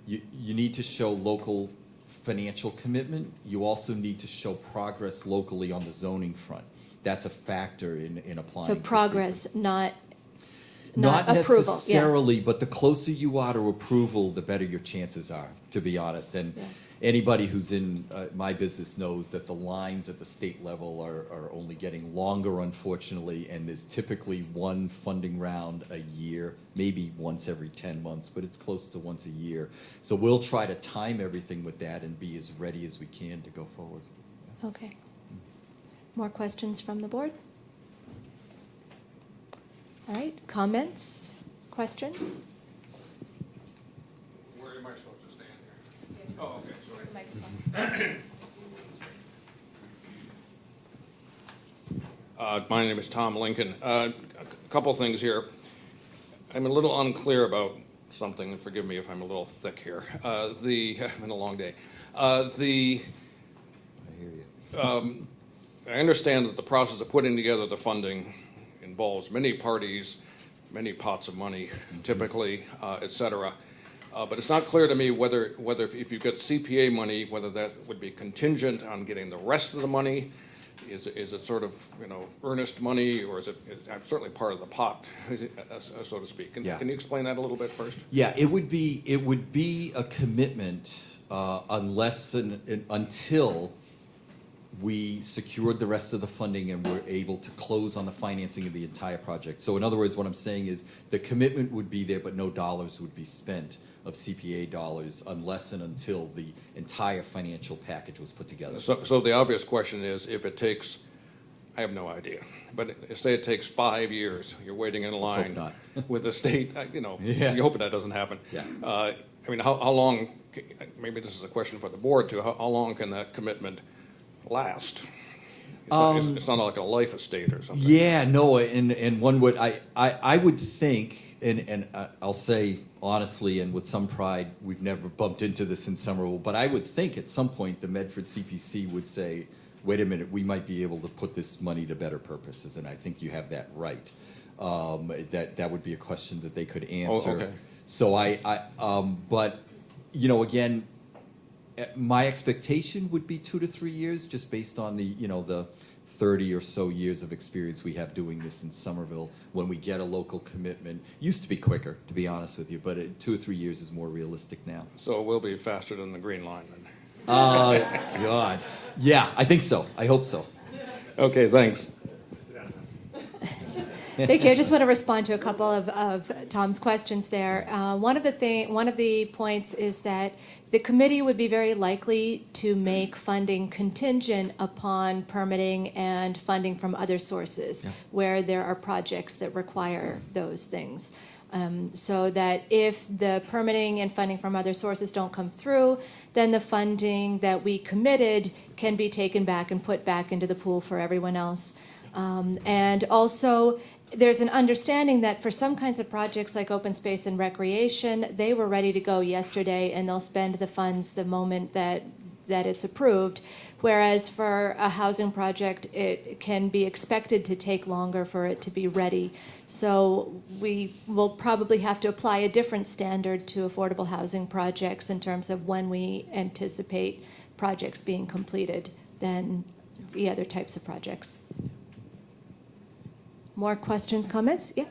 you need to show local financial commitment. You also need to show progress locally on the zoning front. That's a factor in applying. So progress, not Not approval. necessarily, but the closer you are to approval, the better your chances are, to be honest. And anybody who's in my business knows that the lines at the state level are only getting longer, unfortunately, and there's typically one funding round a year, maybe once every 10 months, but it's close to once a year. So we'll try to time everything with that and be as ready as we can to go forward. Okay. More questions from the board? All right, comments, questions? Where am I supposed to stand here? Oh, okay, sorry. My name is Tom Lincoln. A couple things here. I'm a little unclear about something, and forgive me if I'm a little thick here. It's been a long day. I hear you. I understand that the process of putting together the funding involves many parties, many pots of money, typically, et cetera. But it's not clear to me whether if you get CPA money, whether that would be contingent on getting the rest of the money. Is it sort of, earnest money, or is it certainly part of the pot, so to speak? Can you explain that a little bit first? Yeah, it would be a commitment until we secured the rest of the funding and were able to close on the financing of the entire project. So in other words, what I'm saying is the commitment would be there, but no dollars would be spent of CPA dollars unless and until the entire financial package was put together. So the obvious question is, if it takes, I have no idea, but say it takes 5 years, you're waiting in line with the state, you hope that doesn't happen. Yeah. How long, maybe this is a question for the board too, how long can that commitment last? It's not like a life estate or something. Yeah, no, and one would, I would think, and I'll say honestly and with some pride, we've never bumped into this in Somerville, but I would think at some point the Medford CPC would say, wait a minute, we might be able to put this money to better purposes, and I think you have that right. That would be a question that they could answer. Oh, okay. So but again, my expectation would be 2 to 3 years, just based on the 30 or so years of experience we have doing this in Somerville. When we get a local commitment, used to be quicker, to be honest with you, but 2 or 3 years is more realistic now. So it will be faster than the Green Line then. God, yeah, I think so. I hope so. Okay, thanks. Thank you. I just want to respond to a couple of Tom's questions there. One of the points is that the committee would be very likely to make funding contingent upon permitting and funding from other sources where there are projects that require those things. so that if the permitting and funding from other sources don't come through, then the funding that we committed can be taken back and put back into the pool for everyone else. And also, there's an understanding that for some kinds of projects like open space and recreation, they were ready to go yesterday, and they'll spend the funds the moment that it's approved. Whereas for a housing project, it can be expected to take longer for it to be ready. So we will probably have to apply a different standard to affordable housing projects in terms of when we anticipate projects being completed than the other types of projects. More questions, comments? Yeah.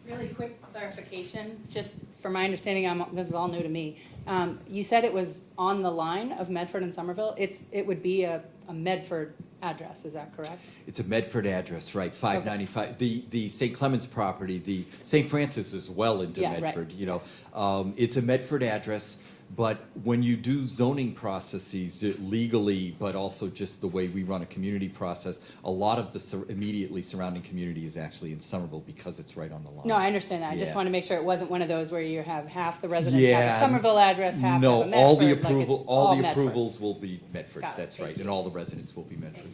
Really quick clarification, just for my understanding, this is all new to me. You said it was on the line of Medford and Somerville. It would be a Medford address, is that correct? It's a Medford address, right? 595. The St. Clements property, the St. Francis is well into Medford. Right. You know, it's a Medford address. But when you do zoning processes legally, but also just the way we run a community process, a lot of the immediately surrounding community is actually in Somerville because it's right on the line. No, I understand that. I just want to make sure it wasn't one of those where you have half the residents Yeah. have a Somerville address, half have a Medford. All the like approval, it's all the Medford. approvals will be Medford. Got it. That's right, and all the residents will be Medford.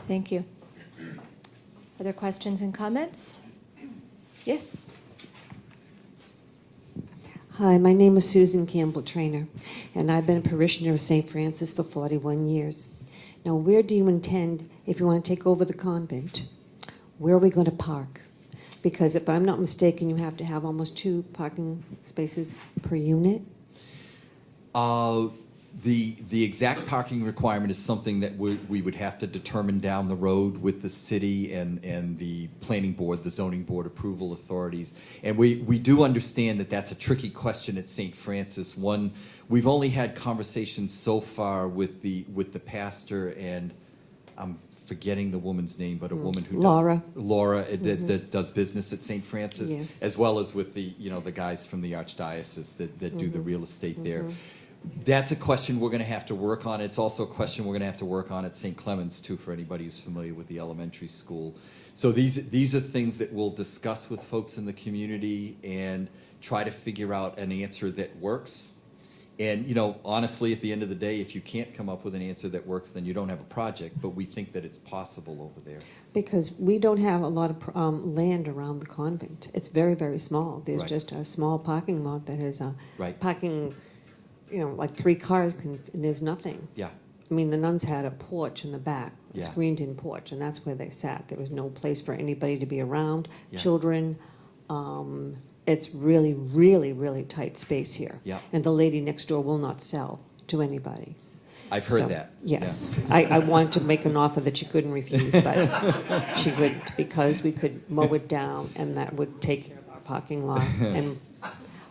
Thank you. Other questions and comments? Yes. Hi, my name is Susan Campbell Trainer, and I've been a parishioner of St. Francis for 41 years. Now, where do you intend, if you want to take over the convent, where are we going to park? Because if I'm not mistaken, you have to have almost 2 parking spaces per unit. The exact parking requirement is something that we would have to determine down the road with the city and the planning board, the zoning board approval authorities. And we do understand that that's a tricky question at St. Francis. One, we've only had conversations so far with the pastor, and I'm forgetting the woman's name, but a woman who Laura. That does business at St. Francis, Yes. as well as with the guys from the archdiocese that do the real estate there. That's a question we're going to have to work on. It's also a question we're going to have to work on at St. Clements, too, for anybody who's familiar with the elementary school. So these are things that we'll discuss with folks in the community and try to figure out an answer that works. And, honestly, at the end of the day, if you can't come up with an answer that works, then you don't have a project. But we think that it's possible over there. Because we don't have a lot of land around the convent. It's very, very small. There's Right. just a small parking lot that has Right. parking, like 3 cars, and there's nothing. Yeah. I mean, the nuns had a porch in the back, a Yeah. screened-in porch, and that's where they sat. There was no place for anybody to be around, Yeah. children. It's really, really, really tight space here. Yeah. And the lady next door will not sell to anybody. I've heard So, that. Yes. I wanted to make an offer that she couldn't refuse, but she would, because we could mow it down, and that would take care of our parking lot. And,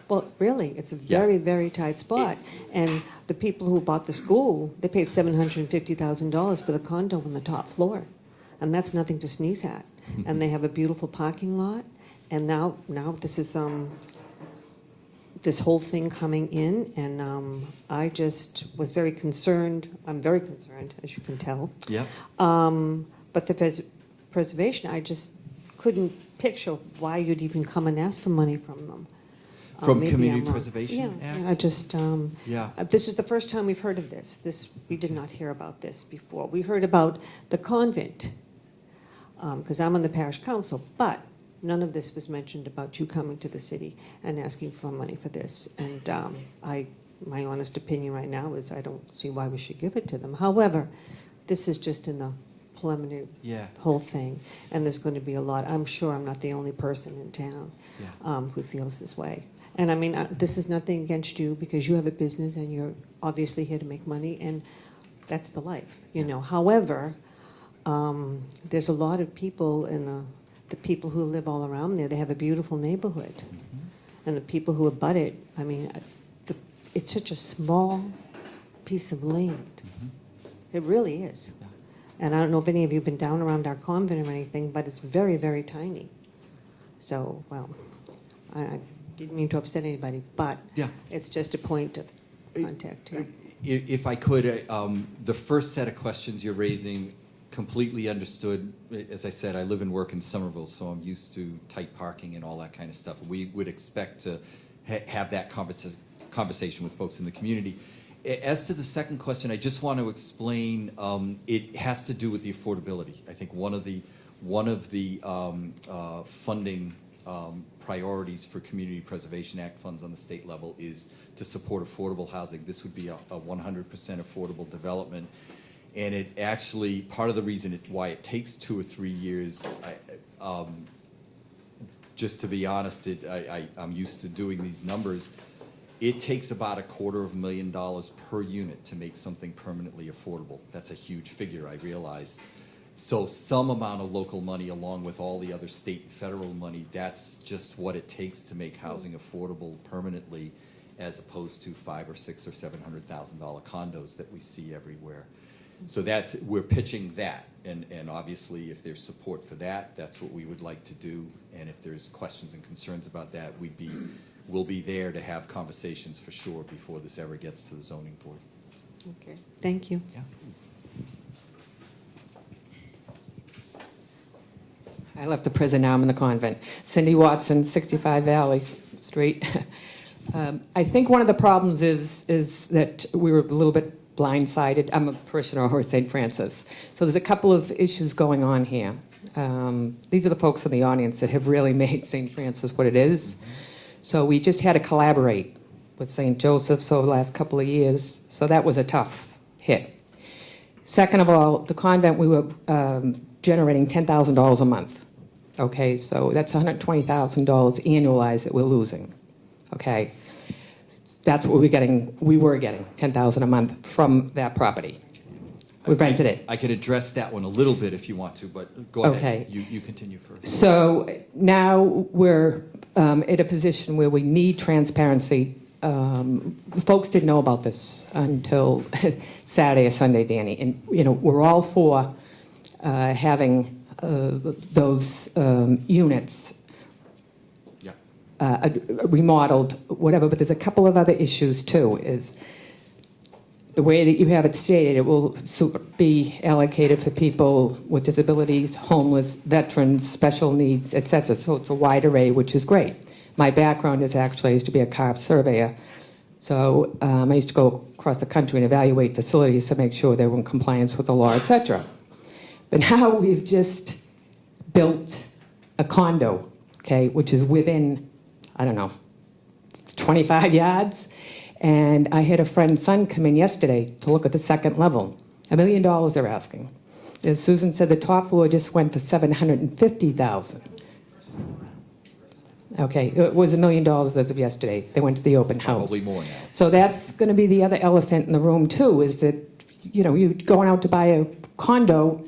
well, really, it's a very, very tight spot. And the people who bought the school, they paid $750,000 for the condo on the top floor. And that's nothing to sneeze at. And they have a beautiful parking lot. And now this is this whole thing coming in, and I just was very concerned. I'm very concerned, as you can tell. Yeah. But the preservation, I just couldn't picture why you'd even come and ask for money from them. From Maybe Community I'm wrong. Preservation Yeah, Act? I just, Yeah. this is the first time we've heard of this. We did not hear about this before. We heard about the convent, because I'm on the parish council, but none of this was mentioned about you coming to the city and asking for money for this. And my honest opinion right now is I don't see why we should give it to them. However, this is just in the preliminary whole thing, and there's going to be a lot. I'm sure I'm not the only person in town who feels this way. And I mean, this is nothing against you, because you have a business and you're obviously here to make money, and that's the life, However, there's a lot of people in the people who live all around there. They have a beautiful neighborhood, and the people who abut it. I mean, it's such a small piece of land. It really is. And I don't know if any of you have been down around our convent or anything, but it's very, very tiny. So, well, I didn't mean to upset anybody, but it's just a point of contact here. If I could, the first set of questions you're raising completely understood. As I said, I live and work in Somerville, so I'm used to tight parking and all that kind of stuff. We would expect to have that conversation with folks in the community. As to the second question, I just want to explain, it has to do with the affordability. I think one of the funding priorities for Community Preservation Act funds on the state level is to support affordable housing. This would be a 100% affordable development. And it actually, part of the reason why it takes 2 or 3 years, just to be honest, I'm used to doing these numbers. It takes about $250,000 per unit to make something permanently affordable. That's a huge figure, I realize. So some amount of local money along with all the other state and federal money, that's just what it takes to make housing affordable permanently, as opposed to $500,000 or $600,000 or $700,000 condos that we see everywhere. So we're pitching that, and obviously if there's support for that, that's what we would like to do. And if there's questions and concerns about that, we'll be there to have conversations for sure before this ever gets to the zoning board. Okay, thank you. Yeah. I left the prison, now I'm in the convent. Cindy Watson, 65 Valley Street. I think one of the problems is that we were a little bit blindsided. I'm a parishioner of St. Francis. So there's a couple of issues going on here. These are the folks in the audience that have really made St. Francis what it is. So we just had to collaborate with St. Joseph's over the last couple of years. So that was a tough hit. Second of all, the convent, we were generating $10,000 a month. Okay, so that's $120,000 annualized that we're losing. Okay, that's what we were getting $10,000 a month from that property. We rented it. I could address that one a little bit if you want to, but go ahead. Okay. You continue first. So now we're at a position where we need transparency. Folks didn't know about this until Saturday or Sunday, Danny. And, we're all for having those units remodeled, whatever. But there's a couple of other issues, too, is the way that you have it stated, it will be allocated for people with disabilities, homeless, veterans, special needs, etc. So it's a wide array, which is great. My background is actually, I used to be a CARF surveyor. So I used to go across the country and evaluate facilities to make sure they were in compliance with the law, etc. But now we've just built a condo, okay, which is within, 25 yards. And I had a friend's son come in yesterday to look at the second level. $1 million they're asking. As Susan said, the top floor just went for $750,000. Okay, it was $1 million as of yesterday. They went to the open house. Probably more now. So that's going to be the other elephant in the room too, is that, you're going out to buy a condo,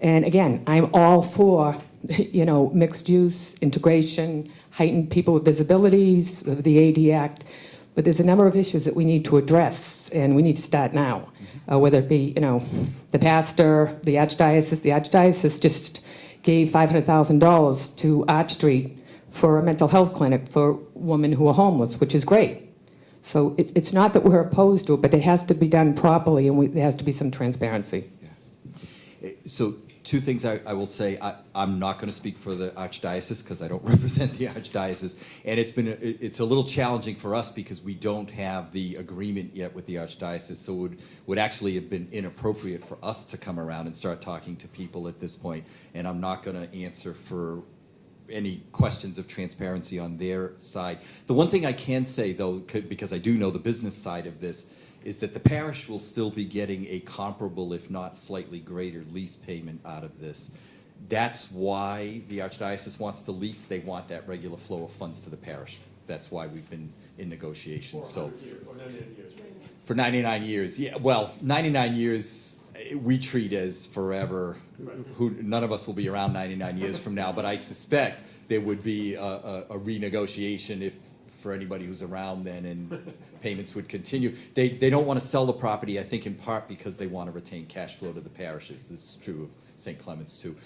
and again, I'm all for, mixed use, integration, heightened people with disabilities, the AD Act, but there's a number of issues that we need to address, and we need to start now. Whether it be, the pastor, the archdiocese. The archdiocese just gave $500,000 to Arch Street for a mental health clinic for women who are homeless, which is great. So it's not that we're opposed to it, but it has to be done properly, and there has to be some transparency. Yeah. So 2 things I will say. I'm not going to speak for the Archdiocese because I don't represent the Archdiocese, and it's a little challenging for us because we don't have the agreement yet with the Archdiocese. So it would actually have been inappropriate for us to come around and start talking to people at this point. And I'm not going to answer for any questions of transparency on their side. The one thing I can say, though, because I do know the business side of this, is that the parish will still be getting a comparable, if not slightly greater, lease payment out of this. That's why the Archdiocese wants to lease. They want that regular flow of funds to the parish. That's why we've been in negotiations. So, or 99 years, right? For 99 years, yeah. Well, 99 years we treat as forever. None of us will be around 99 years from now, but I suspect there would be a renegotiation for anybody who's around then, and payments would continue. They don't want to sell the property, I think, in part because they want to retain cash flow to the parishes. This is true of St. Clement's too.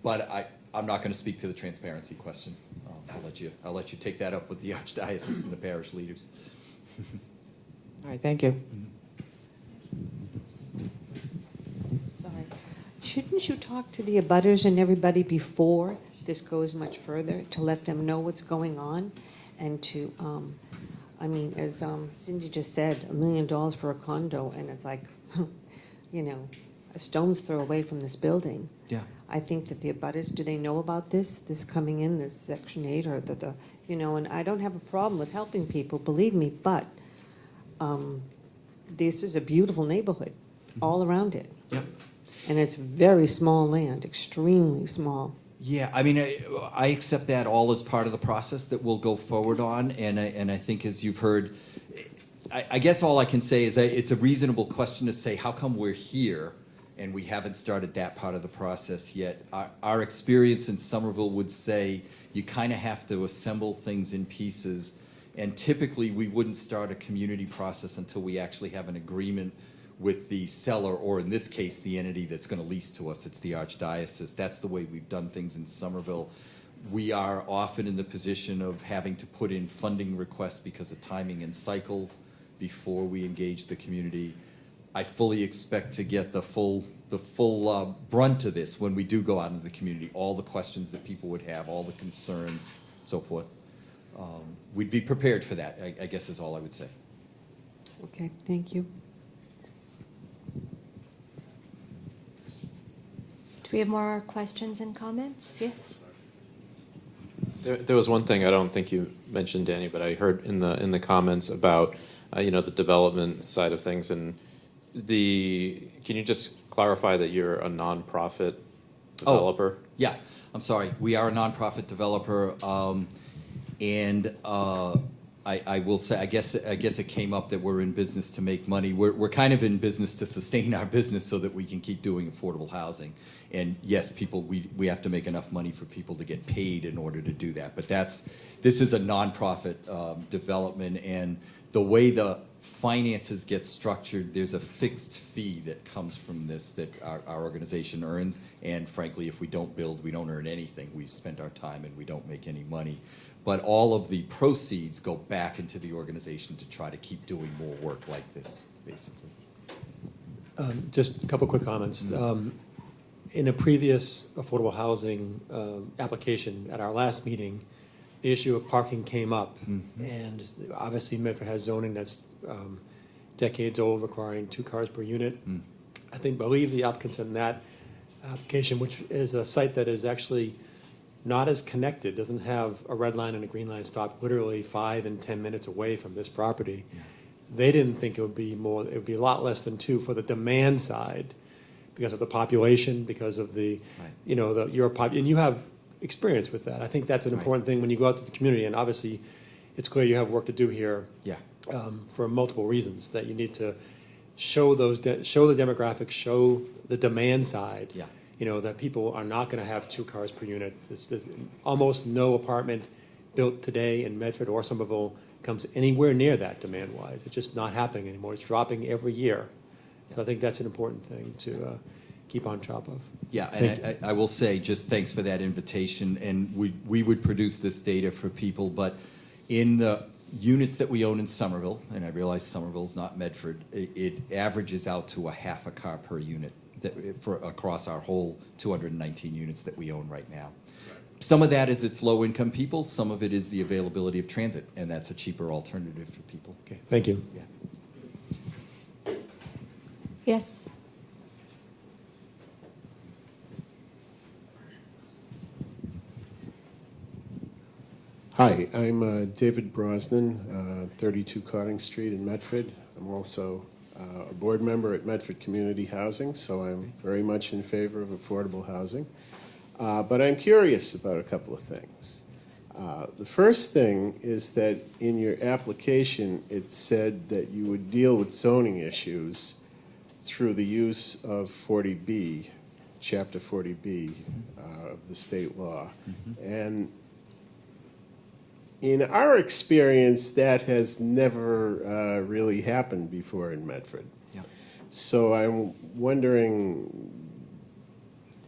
But I'm not going to speak to the transparency question. I'll let you take that up with the Archdiocese and the parish leaders. All right, thank you. Sorry. shouldn't you talk to the abutters and everybody before this goes much further to let them know what's going on? And to, I mean, as Cindy just said, $1 million for a condo, and it's like, you know, a stone's throw away from this building. Yeah. I think that the abutters, do they know about this coming in, this Section 8, or the you know, and I don't have a problem with helping people, believe me, but this is a beautiful neighborhood all around it. Yep. And it's very small land, extremely small. Yeah, I mean, I accept that all as part of the process that we'll go forward on, and I think as you've heard, I guess all I can say is that it's a reasonable question to say, how come we're here and we haven't started that part of the process yet? Our experience in Somerville would say you kind of have to assemble things in pieces, and typically we wouldn't start a community process until we actually have an agreement with the seller, or in this case, the entity that's going to lease to us. It's the Archdiocese. That's the way we've done things in Somerville. We are often in the position of having to put in funding requests because of timing and cycles before we engage the community. I fully expect to get the full brunt of this when we do go out into the community, all the questions that people would have, all the concerns, so forth. We'd be prepared for that, I guess is all I would say. Okay, thank you. Do we have more questions and comments? Yes. There was one thing I don't think you mentioned, Danny, but I heard in the comments about the development side of things, and can you just clarify that you're a nonprofit developer? Oh, yeah, I'm sorry. We are a nonprofit developer, and I will say, I guess it came up that we're in business to make money. We're kind of in business to sustain our business so that we can keep doing affordable housing. And yes, we have to make enough money for people to get paid in order to do that. But this is a nonprofit development, and the way the finances get structured, there's a fixed fee that comes from this that our organization earns. And frankly, if we don't build, we don't earn anything. We've spent our time and we don't make any money. But all of the proceeds go back into the organization to try to keep doing more work like this, basically. Just a couple quick comments. In a previous affordable housing application at our last meeting, the issue of parking came up. And obviously Medford has zoning that's decades old, requiring 2 cars per unit. I believe the applicants in that application, which is a site that is actually not as connected, doesn't have a red line and a green line stop literally 5 and 10 minutes away from this property. They didn't think it would be more, it would be a lot less than 2 for the demand side because of the population, because of the, and you have experience with that. I think that's an important thing when you go out to the community, and obviously it's clear you have work to do here. Yeah. For multiple reasons, that you need to show show the demographics, show the demand side. Yeah. That people are not going to have 2 cars per unit. There's almost no apartment built today in Medford or Somerville comes anywhere near that demand-wise. It's just not happening anymore. It's dropping every year. So I think that's an important thing to keep on top of. Yeah, and I will say, just thanks for that invitation. And we would produce this data for people, but in the units that we own in Somerville, and I realize Somerville's not Medford, it averages out to a half a car per unit across our whole 219 units that we own right now. Some of that is it's low-income people. Some of it is the availability of transit, and that's a cheaper alternative for people. Okay, thank you. Yeah. Yes. Hi, I'm David Brosnan, 32 Cotting Street in Medford. I'm also a board member at Medford Community Housing, so I'm very much in favor of affordable housing. But I'm curious about a couple of things. The first thing is that in your application, it said that you would deal with zoning issues through the use of 40B, Chapter 40B of the state law. And in our experience, that has never really happened before in Medford. Yeah. So I'm wondering,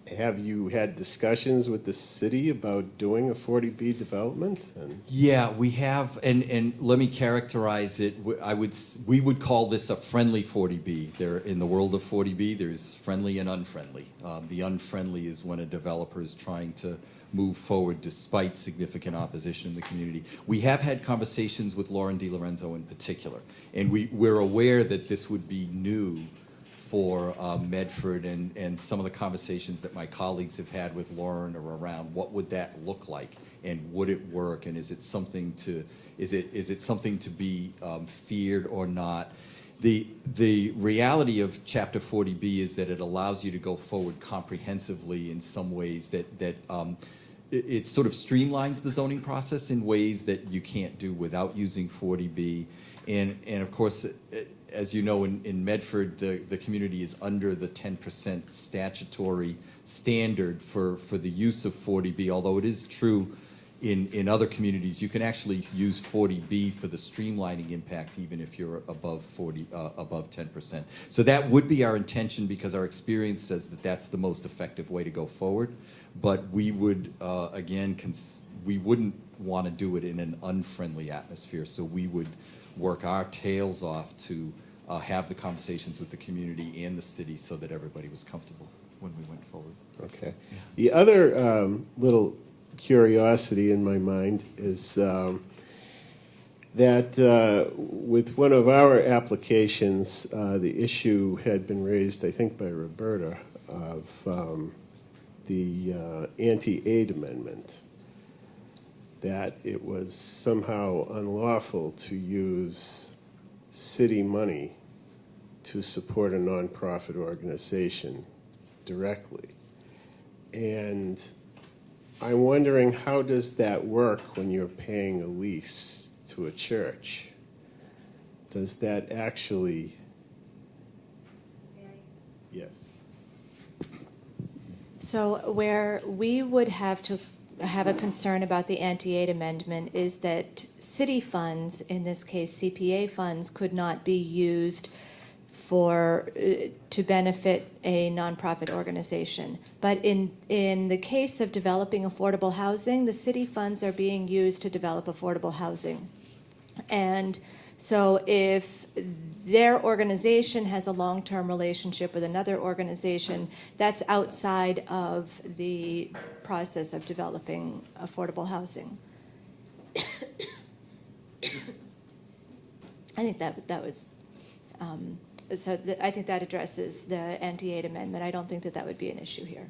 have you had discussions with the city about doing a 40B development? And Yeah, we have, and let me characterize it. We would call this a friendly 40B. There, in the world of 40B, there's friendly and unfriendly. The unfriendly is when a developer is trying to move forward despite significant opposition in the community. We have had conversations with Lauren DiLorenzo in particular, and we're aware that this would be new for Medford, and some of the conversations that my colleagues have had with Lauren are around what would that look like, and would it work, and is it something to be feared or not? The reality of Chapter 40B is that it allows you to go forward comprehensively in some ways that it sort of streamlines the zoning process in ways that you can't do without using 40B. And of course, as you know, in Medford, the community is under the 10% statutory standard for the use of 40B, although it is true in other communities, you can actually use 40B for the streamlining impact even if you're above 10%. So that would be our intention, because our experience says that that's the most effective way to go forward. But we would, again, we wouldn't want to do it in an unfriendly atmosphere, so we would work our tails off to have the conversations with the community and the city so that everybody was comfortable when we went forward. Okay. The other little curiosity in my mind is that with one of our applications, the issue had been raised, I think, by Roberta, of the anti-aid amendment, that it was somehow unlawful to use city money to support a nonprofit organization directly. And I'm wondering, how does that work when you're paying a lease to a church? Does that actually... Yes. So where we would have to have a concern about the anti-aid amendment is that city funds, in this case CPA funds, could not be used to benefit a nonprofit organization. But in the case of developing affordable housing, the city funds are being used to develop affordable housing. And so if their organization has a long-term relationship with another organization, that's outside of the process of developing affordable housing. I think that was... I think that addresses the anti-aid amendment. I don't think that would be an issue here.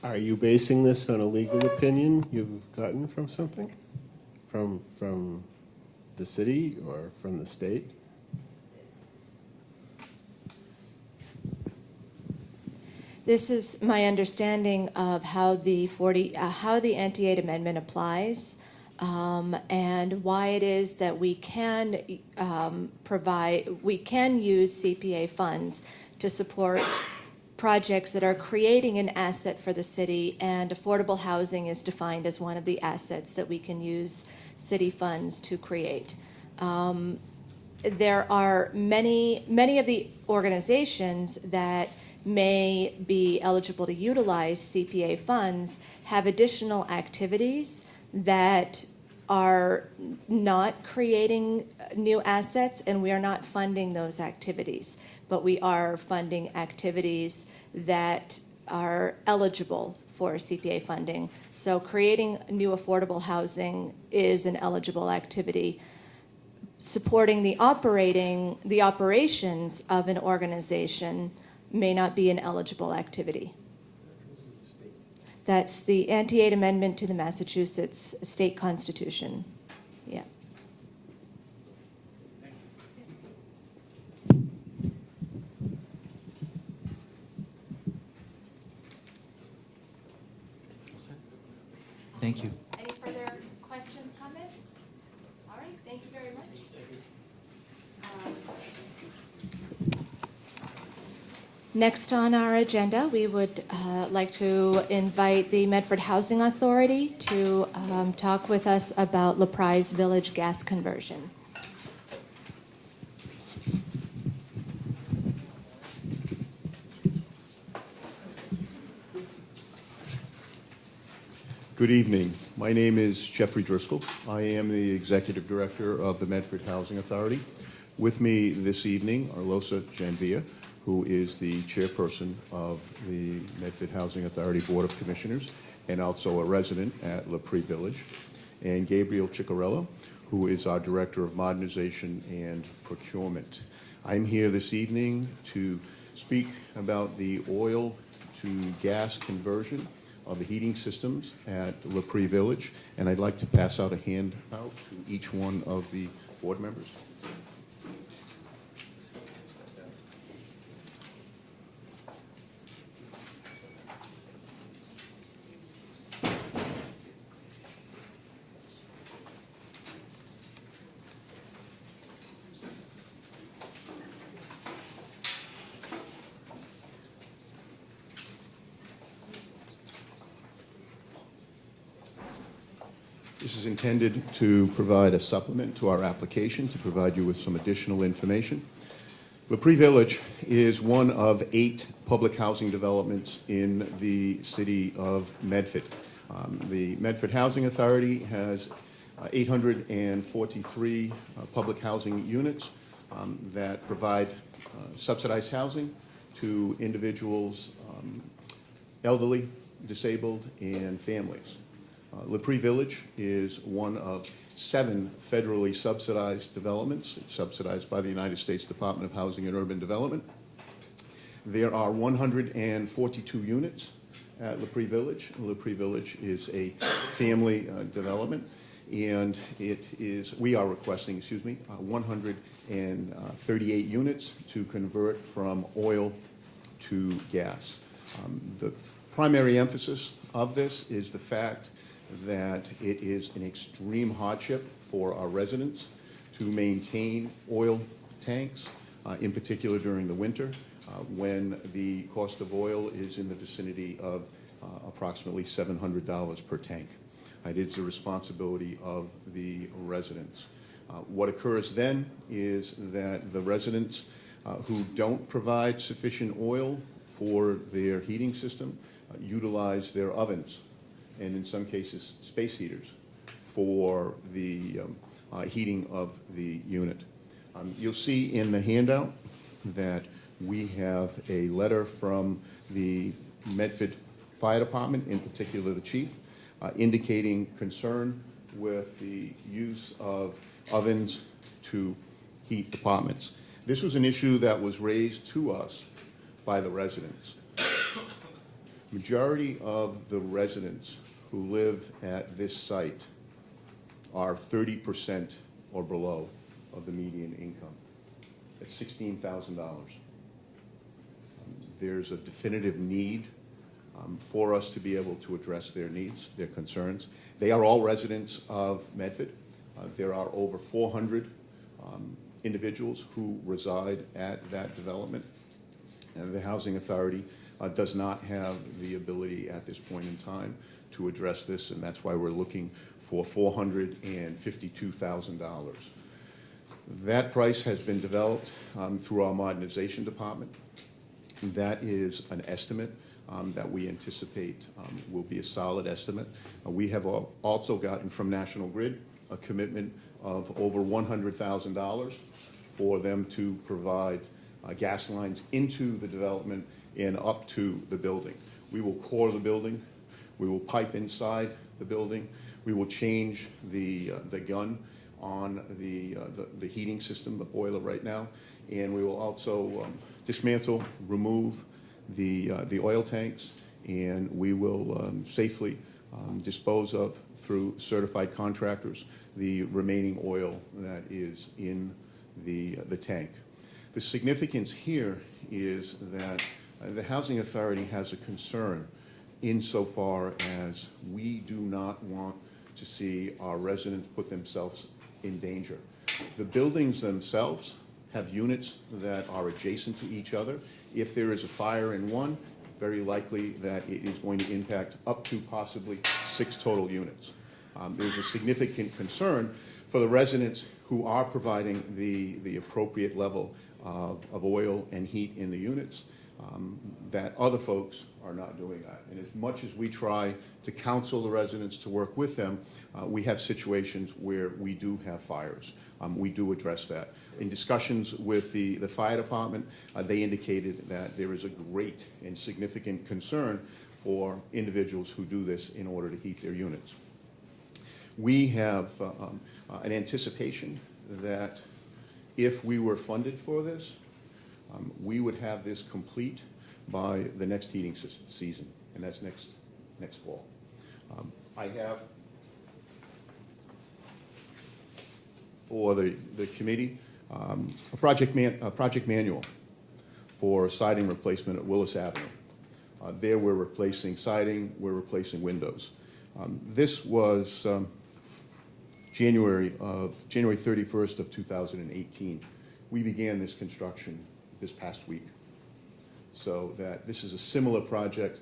Are you basing this on a legal opinion you've gotten from something? From the city or from the state? This is my understanding of how the anti-aid amendment applies. And why it is that we can use CPA funds to support projects that are creating an asset for the city, and affordable housing is defined as one of the assets that we can use city funds to create. There are many of the organizations that may be eligible to utilize CPA funds have additional activities that are not creating new assets, and we are not funding those activities, but we are funding activities that are eligible for CPA funding. So creating new affordable housing is an eligible activity. Supporting the operations of an organization may not be an eligible activity. That's the anti-aid amendment to the Massachusetts state constitution. Yeah. Thank you. Any further questions, comments? All right, thank you very much. Next on our agenda, we would like to invite the Medford Housing Authority to talk with us about La Prise Village gas conversion. Good evening. My name is Jeffrey Driscoll. I am the Executive Director of the Medford Housing Authority. With me this evening are Losa Janvia, who is the Chairperson of the Medford Housing Authority Board of Commissioners and also a resident at La Prix Village, and Gabriel Ciccarello, who is our Director of Modernization and Procurement. I'm here this evening to speak about the oil to gas conversion of the heating systems at La Prix Village, and I'd like to pass out a handout to each one of the board members. This is intended to provide a supplement to our application, to provide you with some additional information. La Prix Village is one of 8 public housing developments in the city of Medford. The Medford Housing Authority has 843 public housing units that provide subsidized housing to individuals, elderly, disabled, and families. La Prix Village is one of 7 federally subsidized developments. It's subsidized by the United States Department of Housing and Urban Development. There are 142 units at La Prix Village. La Prix Village is a family development, and we are requesting, 138 units to convert from oil to gas. The primary emphasis of this is the fact that it is an extreme hardship for our residents to maintain oil tanks, in particular during the winter, when the cost of oil is in the vicinity of approximately $700 per tank. It is the responsibility of the residents. What occurs then is that the residents who don't provide sufficient oil for their heating system utilize their ovens, and in some cases space heaters, for the heating of the unit. You'll see in the handout that we have a letter from the Medford Fire Department, in particular the chief, indicating concern with the use of ovens to heat apartments. This was an issue that was raised to us by the residents. Majority of the residents who live at this site are 30% or below of the median income. At $16,000. There's a definitive need for us to be able to address their needs, their concerns. They are all residents of Medford. There are over 400 individuals who reside at that development, and the Housing Authority does not have the ability at this point in time to address this, and that's why we're looking for $452,000. That price has been developed through our modernization department. That is an estimate that we anticipate will be a solid estimate. We have also gotten from National Grid a commitment of over $100,000 for them to provide gas lines into the development and up to the building. We will core the building. We will pipe inside the building. We will change the gun on the heating system, the boiler right now, and we will also dismantle, remove the oil tanks, and we will safely dispose of, through certified contractors, the remaining oil that is in the tank. The significance here is that the Housing Authority has a concern insofar as we do not want to see our residents put themselves in danger. The buildings themselves have units that are adjacent to each other. If there is a fire in one, very likely that it is going to impact up to possibly 6 total units. There's a significant concern for the residents who are providing the appropriate level of oil and heat in the units, that other folks are not doing that. And as much as we try to counsel the residents to work with them, we have situations where we do have fires. We do address that. In discussions with the fire department, they indicated that there is a great and significant concern for individuals who do this in order to heat their units. We have an anticipation that if we were funded for this, we would have this complete by the next heating season, and that's next fall. I have for the committee a project manual for siding replacement at Willis Avenue. There we're replacing siding, we're replacing windows. This was January 31st of 2018. We began this construction this past week. So that this is a similar project,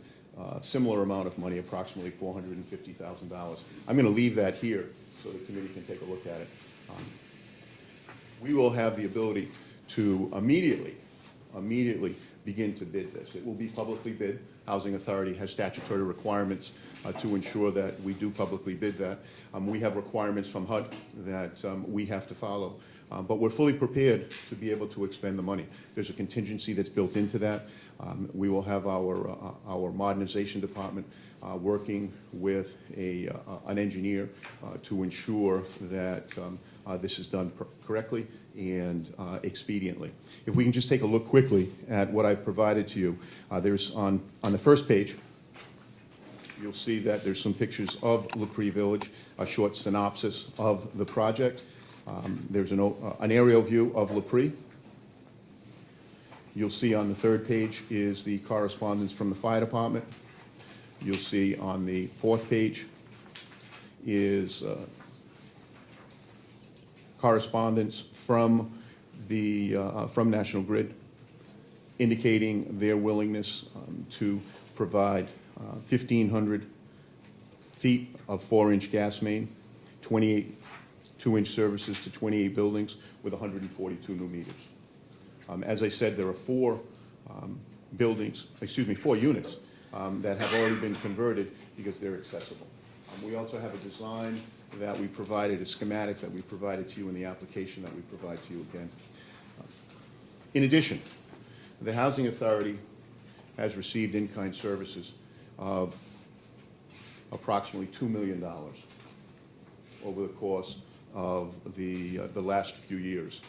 similar amount of money, approximately $450,000. I'm going to leave that here so the committee can take a look at it. We will have the ability to immediately begin to bid this. It will be publicly bid. Housing Authority has statutory requirements to ensure that we do publicly bid that. We have requirements from HUD that we have to follow. But we're fully prepared to be able to expend the money. There's a contingency that's built into that. We will have our modernization department working with an engineer to ensure that this is done correctly and expediently. If we can just take a look quickly at what I've provided to you, there's on the first page, you'll see that there's some pictures of LaPree Village, a short synopsis of the project. There's an aerial view of LaPree. You'll see on the third page is the correspondence from the fire department. You'll see on the fourth page is correspondence from National Grid indicating their willingness to provide 1,500 feet of 4-inch gas main, 28 2-inch services to 28 buildings with 142 new meters. As I said, there are 4 units that have already been converted because they're accessible. We also have a design that we provided, a schematic that we provided to you in the application that we provide to you again. In addition, the Housing Authority has received in-kind services of approximately $2 million over the course of the last few years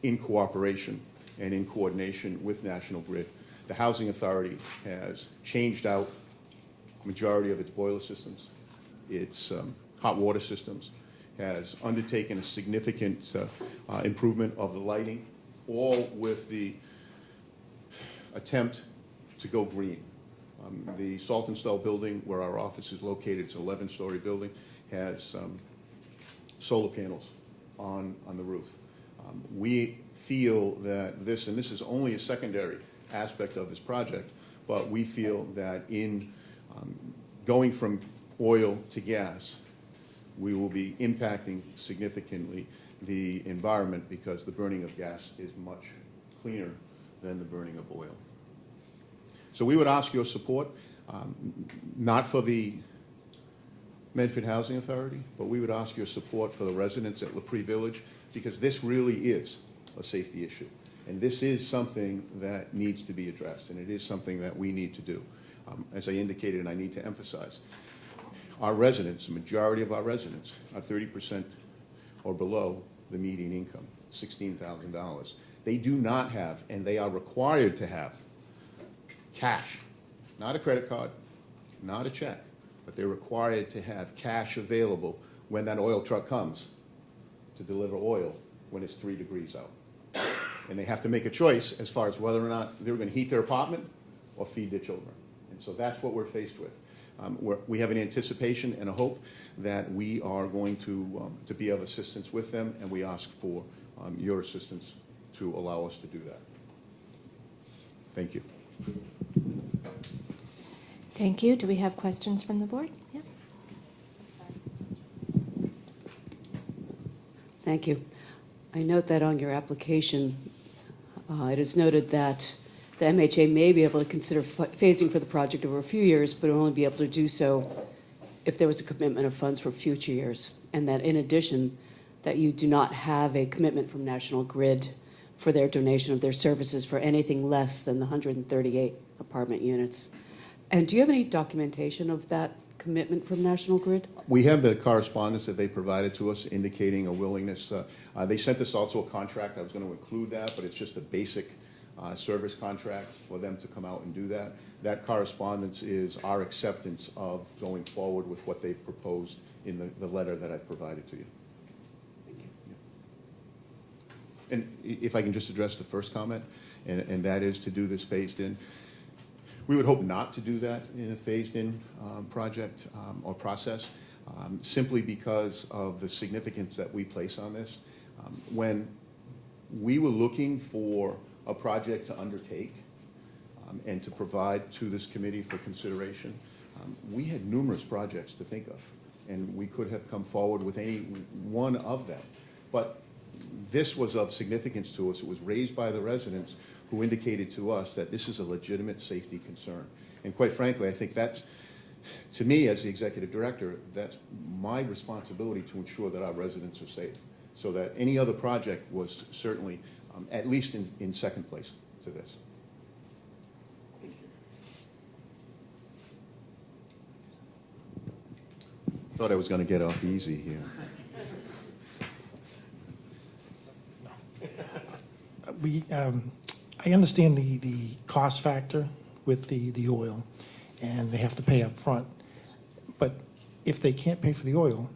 in cooperation and in coordination with National Grid. The Housing Authority has changed out majority of its boiler systems, its hot water systems, has undertaken a significant improvement of the lighting, all with the attempt to go green. The Saltonstall building, where our office is located, it's an 11-story building, has solar panels on the roof. We feel that this, and this is only a secondary aspect of this project, but we feel that in going from oil to gas, we will be impacting significantly the environment because the burning of gas is much cleaner than the burning of oil. So we would ask your support, not for the Medford Housing Authority, but we would ask your support for the residents at LaPree Village, because this really is a safety issue. And this is something that needs to be addressed, and it is something that we need to do. As I indicated, and I need to emphasize, our residents, the majority of our residents, are 30% or below the median income, $16,000. They do not have, and they are required to have, cash, not a credit card, not a check, but they're required to have cash available when that oil truck comes to deliver oil when it's 3 degrees out. And they have to make a choice as far as whether or not they're going to heat their apartment or feed their children. And so that's what we're faced with. We have an anticipation and a hope that we are going to be of assistance with them, and we ask for your assistance to allow us to do that. Thank you. Thank you. Do we have questions from the board? Yeah. Thank you. I note that on your application, it is noted that the MHA may be able to consider phasing for the project over a few years, but will only be able to do so if there was a commitment of funds for future years. And that in addition, that you do not have a commitment from National Grid for their donation of their services for anything less than the 138 apartment units. And do you have any documentation of that commitment from National Grid? We have the correspondence that they provided to us indicating a willingness. They sent us also a contract. I was going to include that, but it's just a basic service contract for them to come out and do that. That correspondence is our acceptance of going forward with what they've proposed in the letter that I provided to you. And if I can just address the first comment, and that is to do this phased in. We would hope not to do that in a phased-in project or process, simply because of the significance that we place on this. When we were looking for a project to undertake and to provide to this committee for consideration, we had numerous projects to think of, and we could have come forward with any one of them. But this was of significance to us. It was raised by the residents who indicated to us that this is a legitimate safety concern. And quite frankly, I think that's, to me as the executive director, that's my responsibility to ensure that our residents are safe. So that any other project was certainly at least in second place to this. Thought I was going to get off easy here. I understand the cost factor with the oil, and they have to pay up front. But if they can't pay for the oil,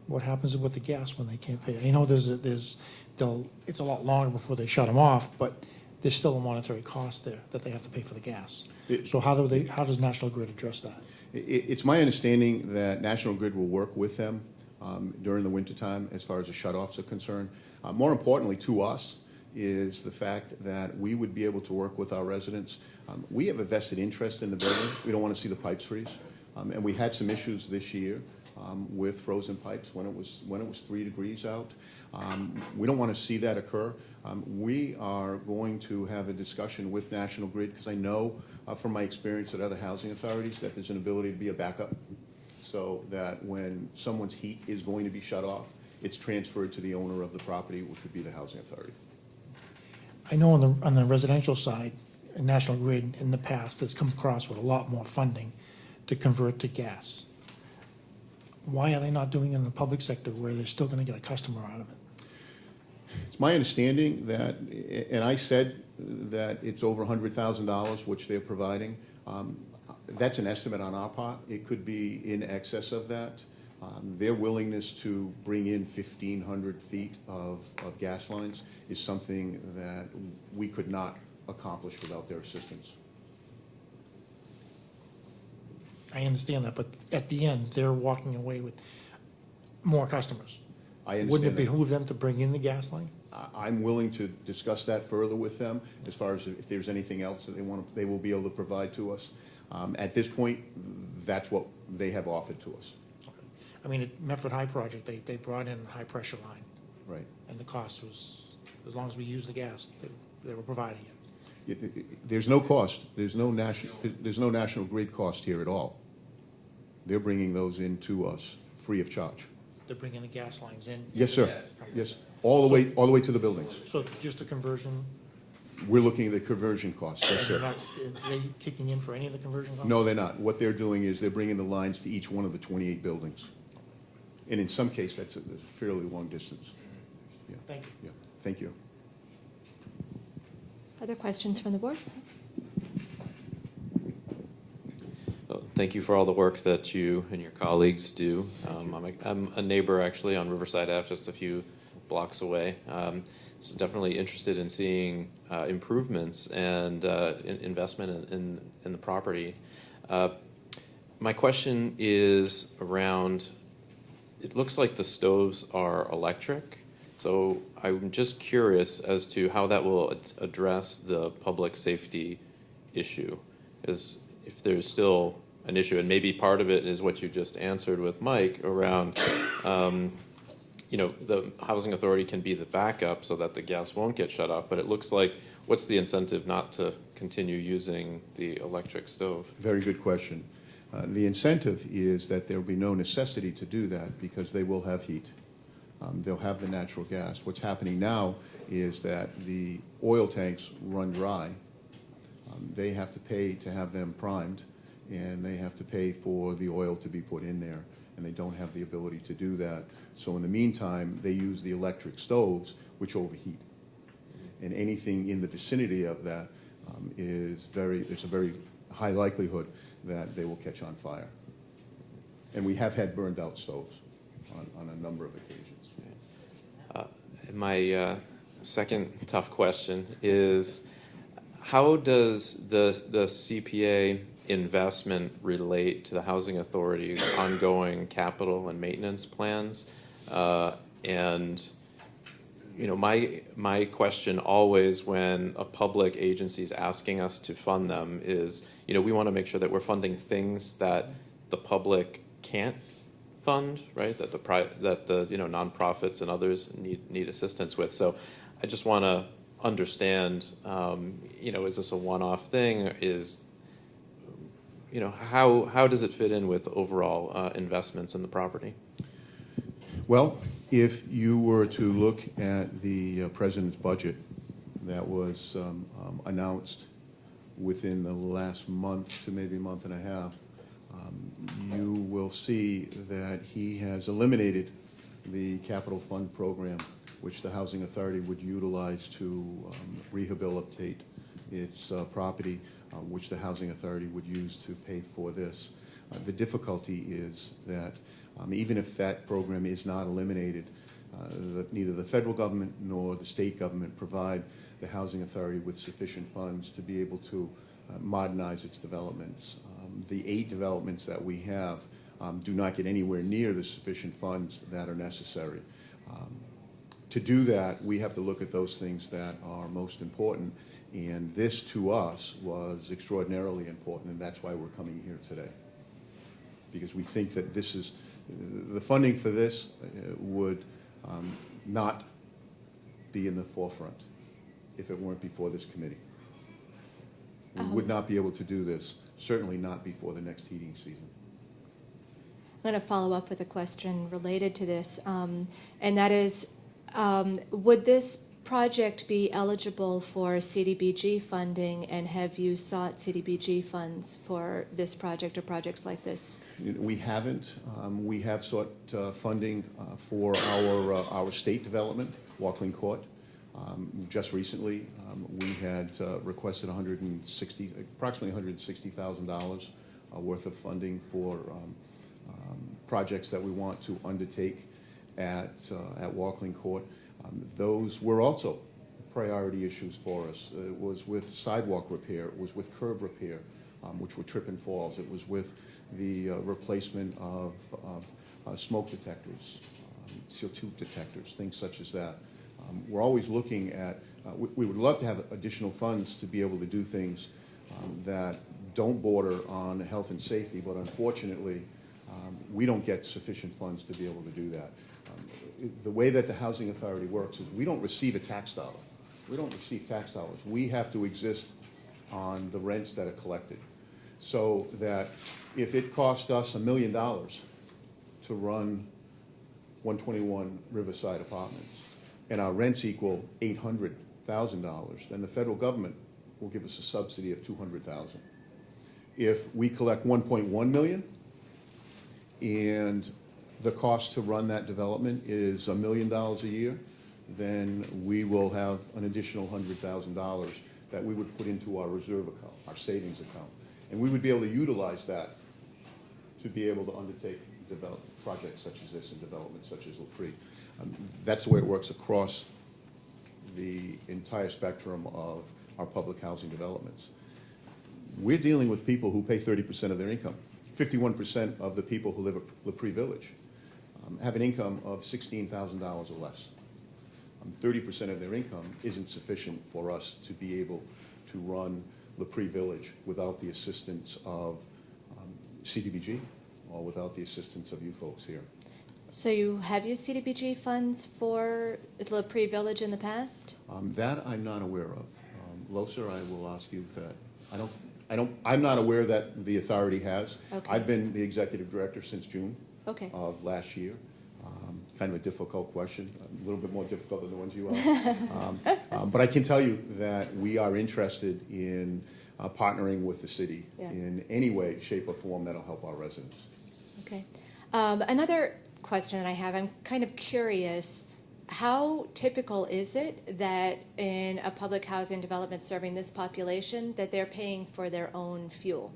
what happens with the gas when they can't pay? I know it's a lot longer before they shut them off, but there's still a monetary cost there that they have to pay for the gas. So how does National Grid address that? It's my understanding that National Grid will work with them during the wintertime as far as the shutoffs are concerned. More importantly to us is the fact that we would be able to work with our residents. We have a vested interest in the building. We don't want to see the pipes freeze. And we had some issues this year with frozen pipes when it was 3 degrees out. We don't want to see that occur. We are going to have a discussion with National Grid because I know from my experience at other housing authorities that there's an ability to be a backup so that when someone's heat is going to be shut off, it's transferred to the owner of the property, which would be the housing authority. I know on the residential side, National Grid in the past has come across with a lot more funding to convert to gas. Why are they not doing it in the public sector where they're still going to get a customer out of it? It's my understanding that, and I said that it's over $100,000, which they're providing. That's an estimate on our part. It could be in excess of that. Their willingness to bring in 1,500 feet of gas lines is something that we could not accomplish without their assistance. I understand that, but at the end, they're walking away with more customers. I understand Wouldn't it that. behoove them to bring in the gas line? I'm willing to discuss that further with them as far as if there's anything else that they will be able to provide to us. At this point, that's what they have offered to us. I mean, at Medford High project, they brought in a high-pressure line. Right. And the cost was, as long as we use the gas, they were providing it. There's no cost. There's no National Grid cost here at all. They're bringing those in to us free of charge. They're bringing the gas lines in? Yes, sir. Yes, all the way to the buildings. So just the conversion? We're looking at the conversion costs. Yes, They're sir. not, are they kicking in for any of the conversion costs? No, they're not. What they're doing is they're bringing the lines to each one of the 28 buildings. And in some case, that's a fairly long distance. Yeah. Thank you. Yeah. Thank you. Other questions from the board? Well, thank you for all the work that you and your colleagues do. I'm a neighbor actually on Riverside Ave, just a few blocks away. So definitely interested in seeing improvements and investment in the property. My question is around, it looks like the stoves are electric. So I'm just curious as to how that will address the public safety issue. Is if there's still an issue, and maybe part of it is what you just answered with Mike around, the housing authority can be the backup so that the gas won't get shut off, but it looks like, what's the incentive not to continue using the electric stove? Very good question. The incentive is that there will be no necessity to do that because they will have heat. They'll have the natural gas. What's happening now is that the oil tanks run dry. They have to pay to have them primed, and they have to pay for the oil to be put in there, and they don't have the ability to do that. So in the meantime, they use the electric stoves, which overheat. And anything in the vicinity of that there's a very high likelihood that they will catch on fire. And we have had burned out stoves on a number of occasions. My second tough question is, how does the CPA investment relate to the Housing Authority's ongoing capital and maintenance plans? And my question always when a public agency is asking us to fund them is, we want to make sure that we're funding things that the public can't fund, right? That the nonprofits and others need assistance with. So I just want to understand, is this a one-off thing? How does it fit in with overall investments in the property? Well, if you were to look at the president's budget that was announced within the last month to maybe month and a half, you will see that he has eliminated the capital fund program, which the Housing Authority would utilize to rehabilitate its property, which the Housing Authority would use to pay for this. The difficulty is that even if that program is not eliminated, neither the federal government nor the state government provide the Housing Authority with sufficient funds to be able to modernize its developments. The 8 developments that we have do not get anywhere near the sufficient funds that are necessary. To do that, we have to look at those things that are most important, and this to us was extraordinarily important, and that's why we're coming here today. Because we think that this is, the funding for this would not be in the forefront if it weren't before this committee. We would not be able to do this, certainly not before the next heating season. I'm going to follow up with a question related to this, and that is, would this project be eligible for CDBG funding, and have you sought CDBG funds for this project or projects like this? We haven't. We have sought funding for our state development, Walkling Court. Just recently, we had requested approximately $160,000 worth of funding for projects that we want to undertake at Walkling Court. Those were also priority issues for us. It was with sidewalk repair, it was with curb repair, which were trip and falls. It was with the replacement of smoke detectors, CO2 detectors, things such as that. We're always looking at, we would love to have additional funds to be able to do things that don't border on health and safety, but unfortunately, we don't get sufficient funds to be able to do that. The way that the Housing Authority works is we don't receive a tax dollar. We don't receive tax dollars. We have to exist on the rents that are collected. So that if it cost us $1 million to run 121 Riverside Apartments, and our rents equal $800,000, then the federal government will give us a subsidy of $200,000. If we collect $1.1 million, and the cost to run that development is $1 million a year, then we will have an additional $100,000 that we would put into our reserve account, our savings account. And we would be able to utilize that to be able to undertake projects such as this and developments such as LaPree. That's the way it works across the entire spectrum of our public housing developments. We're dealing with people who pay 30% of their income. 51% of the people who live at LaPree Village have an income of $16,000 or less. 30% of their income isn't sufficient for us to be able to run LaPree Village without the assistance of CDBG or without the assistance of you folks here. So you have used CDBG funds for LaPree Village in the past? That I'm not aware of. Loser, I will ask you that. I'm not aware that the authority has. Okay. I've been the executive director since June Okay. of last year. Kind of a difficult question, a little bit more difficult than the ones you asked. But I can tell you that we are interested in partnering with the city Yeah. in any way, shape, or form that'll help our residents. Okay. Another question that I have, I'm kind of curious, how typical is it that in a public housing development serving this population that they're paying for their own fuel?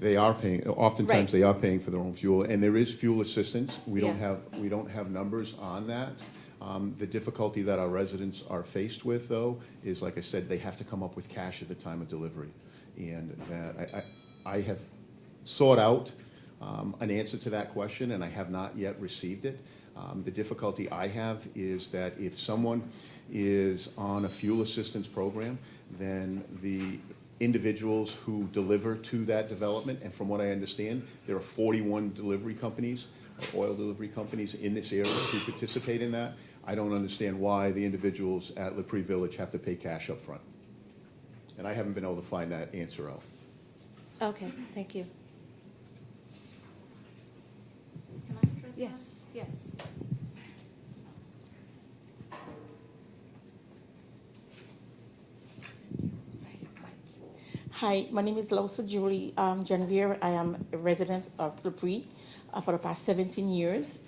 They are paying, oftentimes Right. they are paying for their own fuel, and there is fuel assistance. We don't Yeah. have numbers on that. The difficulty that our residents are faced with, though, is, like I said, they have to come up with cash at the time of delivery. And that I have sought out an answer to that question, and I have not yet received it. The difficulty I have is that if someone is on a fuel assistance program, then the individuals who deliver to that development, and from what I understand, there are 41 delivery companies, oil delivery companies in this area who participate in that. I don't understand why the individuals at LaPree Village have to pay cash up front. And I haven't been able to find that answer out. Okay, thank you. Yes, yes. Hi, my name is Losa Julie Genevieve. I am a resident of LaPree for the past 17 years.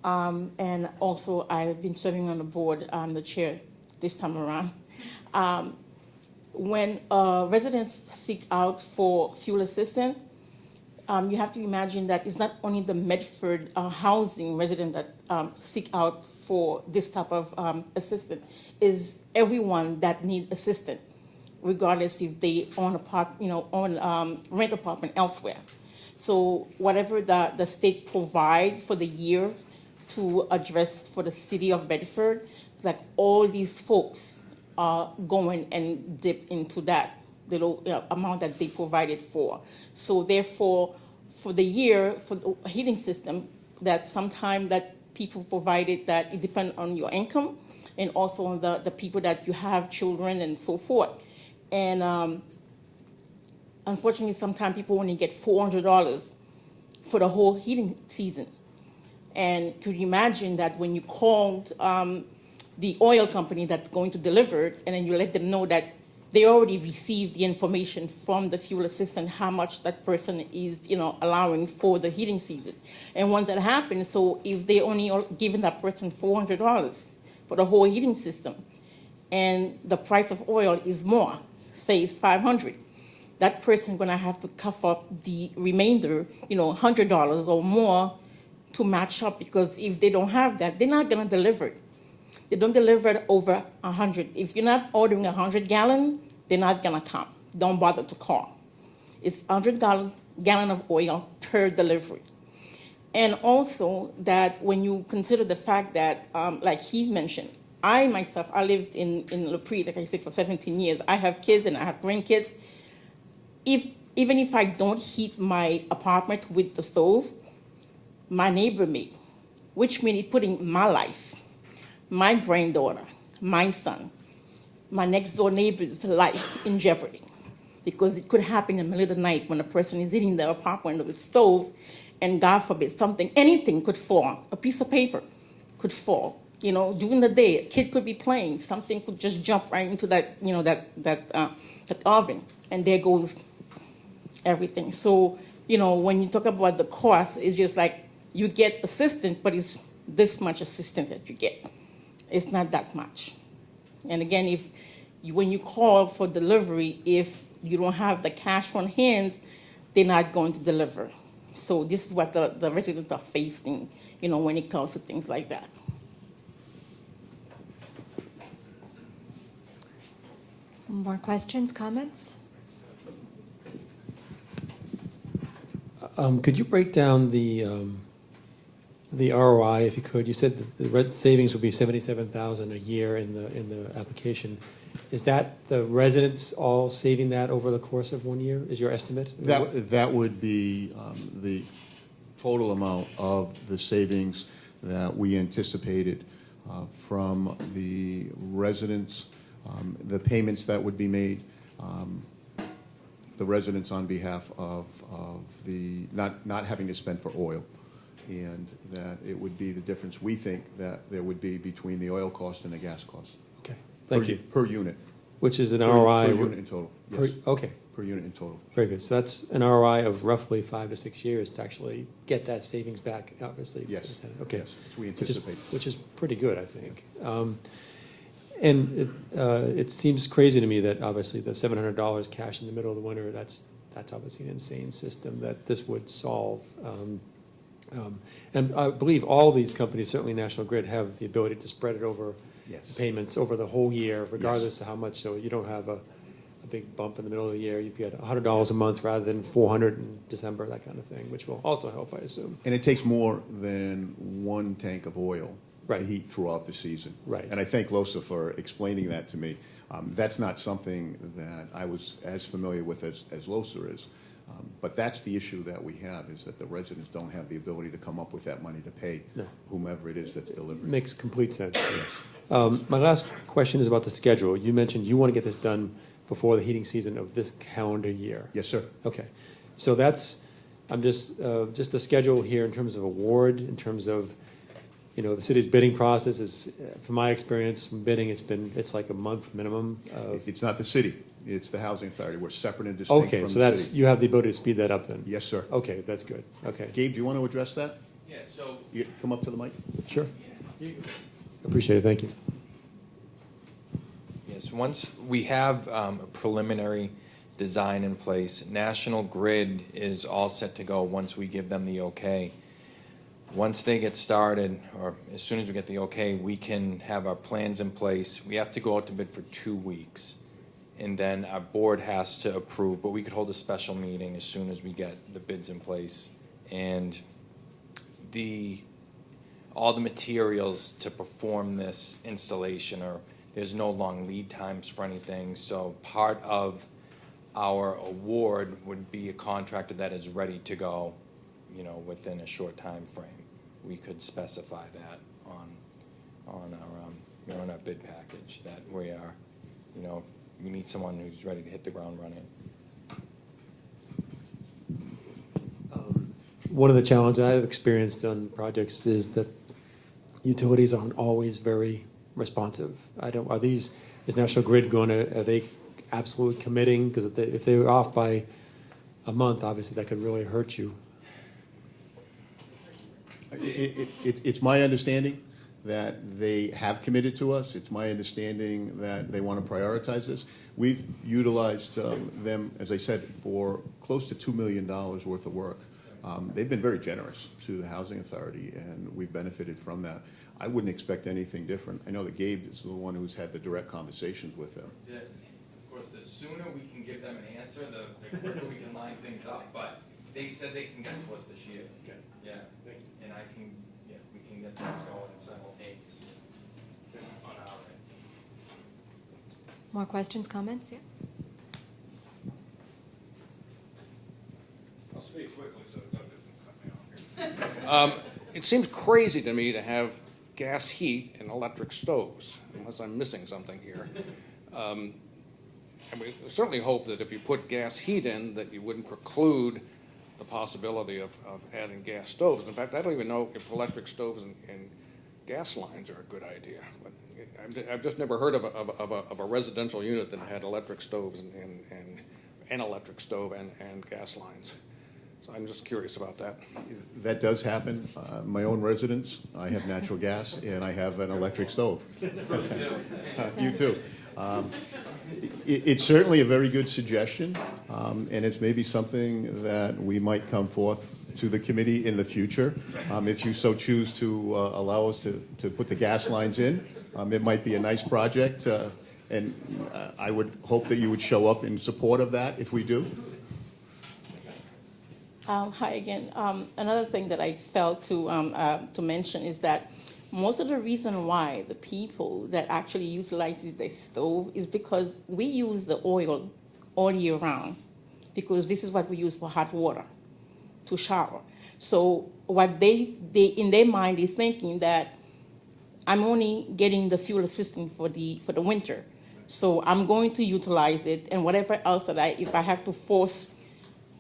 And also, I've been serving on the board, the chair this time around. When residents seek out for fuel assistance, you have to imagine that it's not only the Medford housing resident that seek out for this type of assistance, is everyone that need assistance, regardless if they own rent apartment elsewhere. So whatever the state provide for the year to address for the city of Bedford, like all these folks are going and dip into that little amount that they provided for. So therefore, for the year, for the heating system, that sometime that people provided, that it depends on your income and also on the people that you have, children and so forth. And unfortunately, sometimes people only get $400 for the whole heating season. And could you imagine that when you called the oil company that's going to deliver it, and then you let them know that they already received the information from the fuel assistant, how much that person is, allowing for the heating season. And once that happens, so if they only are giving that person $400 for the whole heating system, and the price of oil is more, say it's $500, that person gonna have to cough up the remainder, $100 or more to match up, because if they don't have that, they're not gonna deliver it. They don't deliver it over 100. If you're not ordering 100 gallon, they're not gonna come. Don't bother to call. It's 100 gallon of oil per delivery. And also that when you consider the fact that, like he mentioned, I myself, I lived in LaPree, like I said, for 17 years. I have kids and I have grandkids. Even if I don't heat my apartment with the stove, my neighbor may, which means it putting my life, my granddaughter, my son, my next door neighbor's life in jeopardy. Because it could happen in the middle of the night when a person is eating their apartment with stove, and God forbid, anything could fall, a piece of paper could fall. During the day, a kid could be playing, something could just jump right into that, that oven, and there goes everything. So, when you talk about the cost, it's just like you get assistance, but it's this much assistance that you get. It's not that much. And again, when you call for delivery, if you don't have the cash on hand, they're not going to deliver. So this is what the residents are facing, when it comes to things like that. More questions, comments? Could you break down the ROI, if you could? You said that the savings would be $77,000 a year in the application. Is that the residents all saving that over the course of 1 year? Is your estimate? That would be the total amount of the savings that we anticipated from the residents The payments that would be made, the residents on behalf of the, not having to spend for oil, and that it would be the difference we think that there would be between the oil cost and the gas cost. Okay, thank you. Per unit. Which is an Per ROI. unit in total, yes. Okay. Per unit in total. Very good. So that's an ROI of roughly 5 to 6 years to actually get that savings back, obviously. Yes. for the tenant. Okay. Yes, we anticipate. Which is pretty good, I think. And it seems crazy to me that obviously the $700 cash in the middle of the winter, that's obviously an insane system that this would solve. And I believe all these companies, certainly National Grid, have the ability to spread it over Yes. payments over the whole year, regardless of how much. So you don't have a big bump in the middle of the year. You get $100 a month rather than $400 in December, that kind of thing, which will also help, I assume. And it takes more than one tank of oil Right. to heat throughout the season. Right. And I thank LOSA for explaining that to me. That's not something that I was as familiar with as LOSA is. But that's the issue that we have, is that the residents don't have the ability to come up with that money to pay No. whomever it is that's delivering. Makes complete sense. My last question is about the schedule. You mentioned you want to get this done before the heating season of this calendar year. Yes, sir. Okay. So that's, I'm just the schedule here in terms of award, in terms of, the city's bidding process is, from my experience from bidding, it's like a month minimum of. It's not the city, it's the housing authority. We're separate and distinct from Okay, the so that's, city. you have the ability to speed that up then? Yes, sir. Okay, that's good. Okay. Gabe, do you want to address that? Yeah, so You come up to the mic. Sure. Appreciate it. Thank you. Yes, once we have a preliminary design in place, National Grid is all set to go once we give them the okay. Once they get started, or as soon as we get the okay, we can have our plans in place. We have to go out to bid for 2 weeks, and then our board has to approve, but we could hold a special meeting as soon as we get the bids in place. And all the materials to perform this installation there's no long lead times for anything, so part of our award would be a contractor that is ready to go, within a short time frame. We could specify that on our bid package, that we are, we need someone who's ready to hit the ground running. One of the challenges I've experienced on projects is that utilities aren't always very responsive. Is National Grid are they absolutely committing? Because if they were off by a month, obviously that could really hurt you. It's my understanding that they have committed to us. It's my understanding that they want to prioritize this. We've utilized them, as I said, for close to $2 million worth of work. They've been very generous to the Housing Authority, and we've benefited from that. I wouldn't expect anything different. I know that Gabe is the one who's had the direct conversations with them. Of course, the sooner we can give them an answer, the quicker we can line things up, but they said they can get to us this year. Okay. Yeah, and we can get things going simultaneously on our end. More questions, comments? Yeah. I'll speak quickly so Doug doesn't cut me off here. It seems crazy to me to have gas heat and electric stoves, unless I'm missing something here. And we certainly hope that if you put gas heat in, that you wouldn't preclude the possibility of adding gas stoves. In fact, I don't even know if electric stoves and gas lines are a good idea. But I've just never heard of a residential unit that had electric stoves and an electric stove and gas lines. So I'm just curious about that. That does happen. My own residence, I have natural gas, and I have an electric stove. You too. It's certainly a very good suggestion, and it's maybe something that we might come forth to the committee in the future. If you so choose to allow us to put the gas lines in, it might be a nice project, and I would hope that you would show up in support of that if we do. Hi again. Another thing that I failed to mention is that most of the reason why the people that actually utilizes the stove is because we use the oil all year round, because this is what we use for hot water to shower. So what they in their mind is thinking that I'm only getting the fuel assistance for the winter, So I'm going to utilize it, and whatever else that if I have to force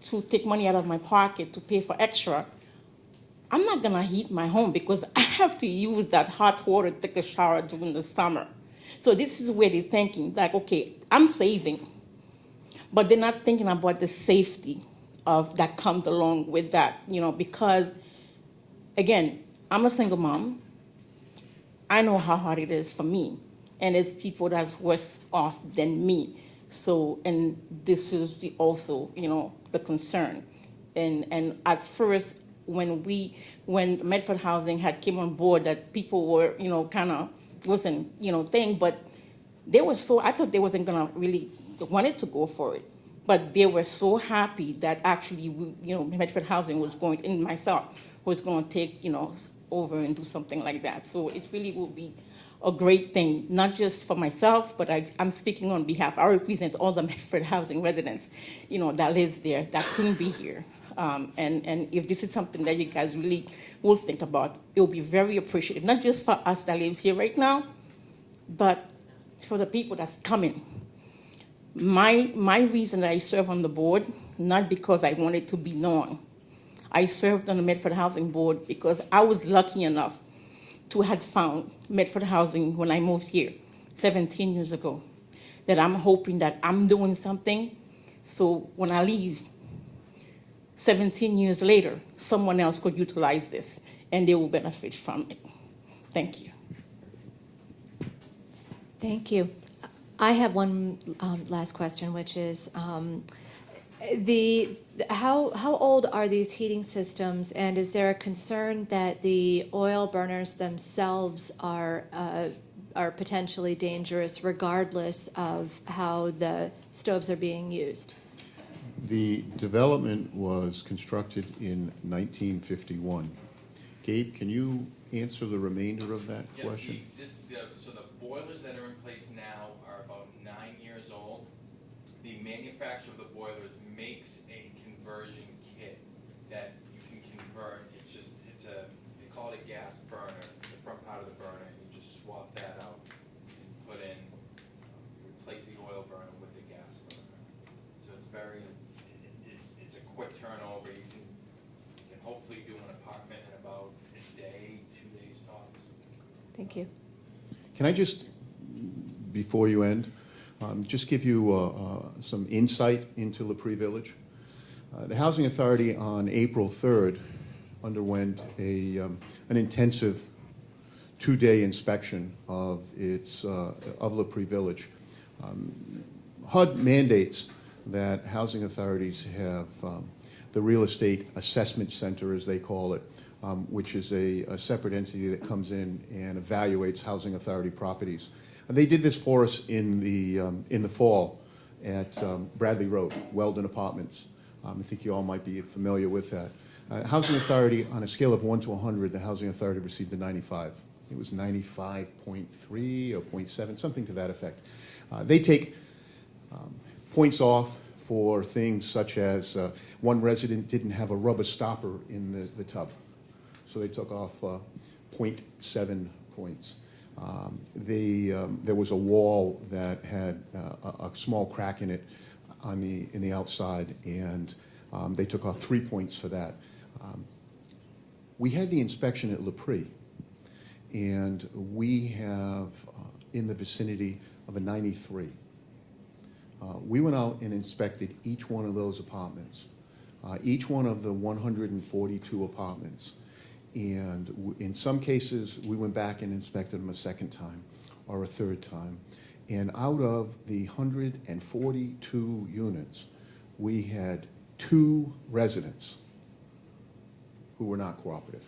to take money out of my pocket to pay for extra, I'm not gonna heat my home because I have to use that hot water to take a shower during the summer. So this is where they're thinking, like, okay, I'm saving, but they're not thinking about the safety of that comes along with that, because, again, I'm a single mom. I know how hard it is for me, and it's people that's worse off than me. So, and this is also, the concern. And at first, when Medford Housing had came on board, that people were, kind of wasn't, thing, but they were I thought they wasn't gonna really wanted to go for it. But they were so happy that actually, Medford Housing was going, and myself, was going to take, over and do something like that. So it really will be a great thing, not just for myself, but I'm speaking on behalf. I represent all the Medford Housing residents, that lives there, that couldn't be here. And if this is something that you guys really will think about, it will be very appreciated, not just for us that lives here right now, but for the people that's coming. My reason that I serve on the board, not because I wanted to be known. I served on the Medford Housing Board because I was lucky enough to have found Medford Housing when I moved here 17 years ago, that I'm hoping that I'm doing something, so when I leave 17 years later, someone else could utilize this and they will benefit from it. Thank you. Thank you. I have one last question, which is how old are these heating systems, and is there a concern that the oil burners themselves are potentially dangerous regardless of how the stoves are being used? The development was constructed in 1951. Gabe, can you answer the remainder of that question? So the boilers that are in place now are about 9 years old. The manufacturer of the boilers makes a conversion kit that you can convert. They call it a gas burner, the front part of the burner, and you just swap that out and put in, replace the oil burner with the gas burner. So it's a quick turnover. You can hopefully do an apartment in about a day, 2 days tops. Thank you. Can I just, before you end, just give you some insight into LaPree Village? The Housing Authority on April 3rd underwent an intensive 2-day inspection of LaPree Village. HUD mandates that housing authorities have the Real Estate Assessment Center, as they call it, which is a separate entity that comes in and evaluates housing authority properties. And they did this for us in the fall at Bradley Road, Weldon Apartments. I think you all might be familiar with that. Housing Authority, on a scale of 1 to 100, the Housing Authority received a 95. It was 95.3 or 0.7, something to that effect. They take points off for things such as one resident didn't have a rubber stopper in the tub, so they took off 0.7 points. There was a wall that had a small crack in it in the outside, and they took off 3 points for that. We had the inspection at LaPree, and we have in the vicinity of a 93. We went out and inspected each one of those apartments, each one of the 142 apartments. And in some cases, we went back and inspected them a second time or a third time. And out of the 142 units, we had 2 residents who were not cooperative.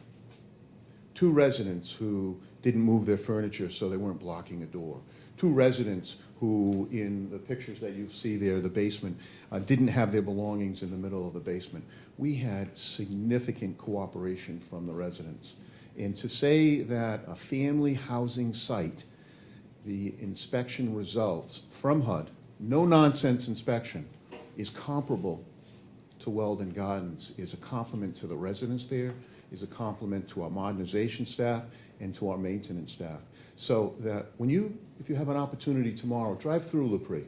2 residents who didn't move their furniture so they weren't blocking a door. 2 residents who, in the pictures that you see there, the basement, didn't have their belongings in the middle of the basement. We had significant cooperation from the residents. And to say that a family housing site, the inspection results from HUD, no nonsense inspection, is comparable to Weldon Gardens is a compliment to the residents there is a complement to our modernization staff and to our maintenance staff. So that if you have an opportunity tomorrow, drive through LaPree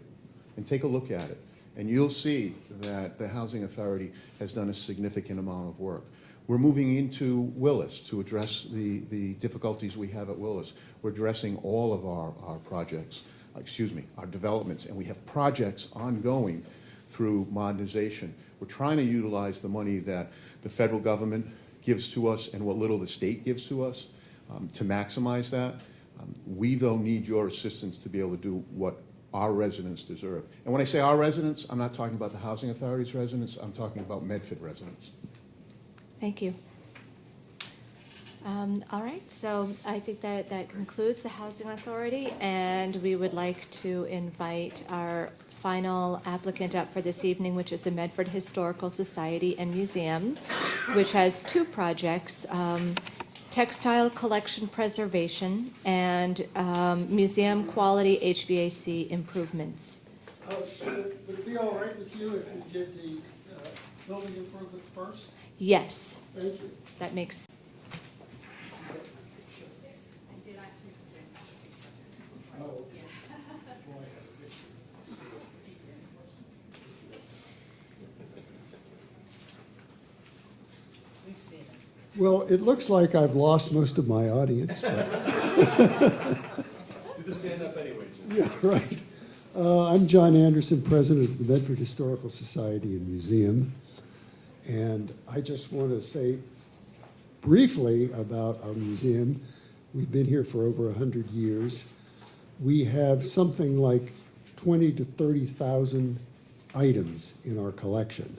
and take a look at it, and you'll see that the Housing Authority has done a significant amount of work. We're moving into Willis to address the difficulties we have at Willis. We're addressing all of our projects, our developments, and we have projects ongoing through modernization. We're trying to utilize the money that the federal government gives to us and what little the state gives to us to maximize that. We, though, need your assistance to be able to do what our residents deserve. And when I say our residents, I'm not talking about the Housing Authority's residents, I'm talking about Medford residents. Thank you. All right, so I think that concludes the Housing Authority, and we would like to invite our final applicant up for this evening, which is the Medford Historical Society and Museum, which has two projects, textile collection preservation and museum quality HVAC improvements. Would it be all right with you if we did the building improvements first? Yes. Thank you. That makes. Well, it looks like I've lost most of my audience. Do the stand-up anyway, Jim. Yeah, right. I'm John Anderson, president of the Medford Historical Society and Museum. And I just want to say briefly about our museum. We've been here for over 100 years. We have something like 20 to 30,000 items in our collection,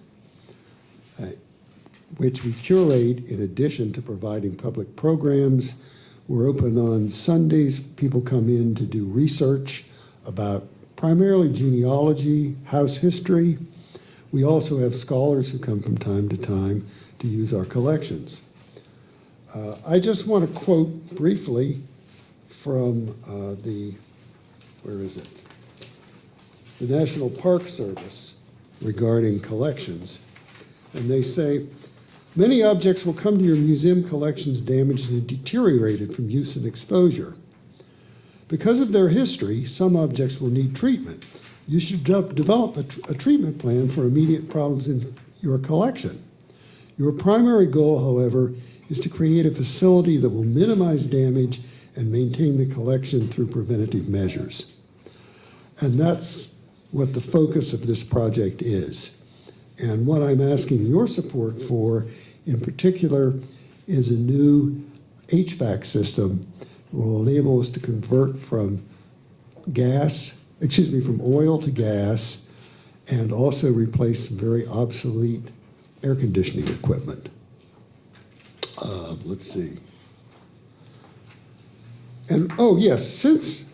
which we curate in addition to providing public programs. We're open on Sundays. People come in to do research about primarily genealogy, house history. We also have scholars who come from time to time to use our collections. I just want to quote briefly from where is it? The National Park Service regarding collections. And they say, many objects will come to your museum collections damaged and deteriorated from use and exposure. Because of their history, some objects will need treatment. You should develop a treatment plan for immediate problems in your collection. Your primary goal, however, is to create a facility that will minimize damage and maintain the collection through preventative measures. And that's what the focus of this project is. And what I'm asking your support for, in particular, is a new HVAC system that will enable us to convert from oil to gas, and also replace some very obsolete air conditioning equipment. Let's see. And, oh yes, since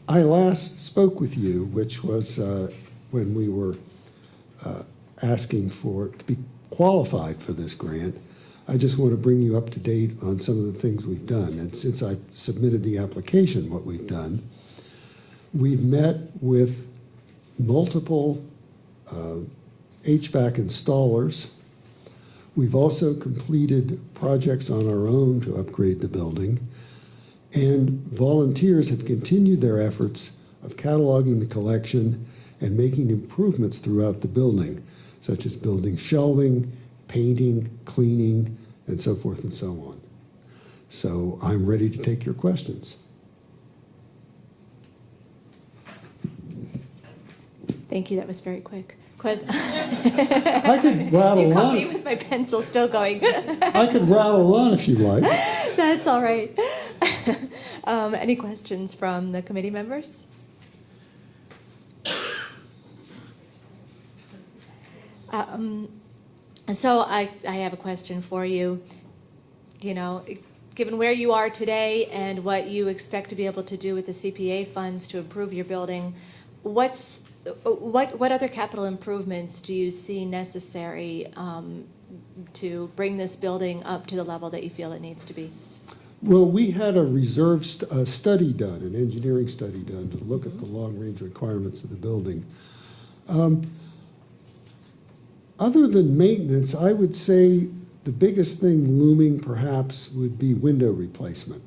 I last spoke with you, which was when we were asking to be qualified for this grant, I just want to bring you up to date on some of the things we've done. And since I submitted the application, what we've done, we've met with multiple HVAC installers. We've also completed projects on our own to upgrade the building. And volunteers have continued their efforts of cataloging the collection and making improvements throughout the building, such as building shelving, painting, cleaning, and so forth and so on. So I'm ready to take your questions. Thank you. That was very quick. I could rattle you caught on. me with my pencil still going. I could rattle on if you like. That's all right. Any questions from the committee members? So I have a question for you. You know, given where you are today and what you expect to be able to do with the CPA funds to improve your building, what other capital improvements do you see necessary to bring this building up to the level that you feel it needs to be? Well, we had a reserve study done, an engineering study done to look at the long-range requirements of the building. Other than maintenance, I would say the biggest thing looming perhaps would be window replacement.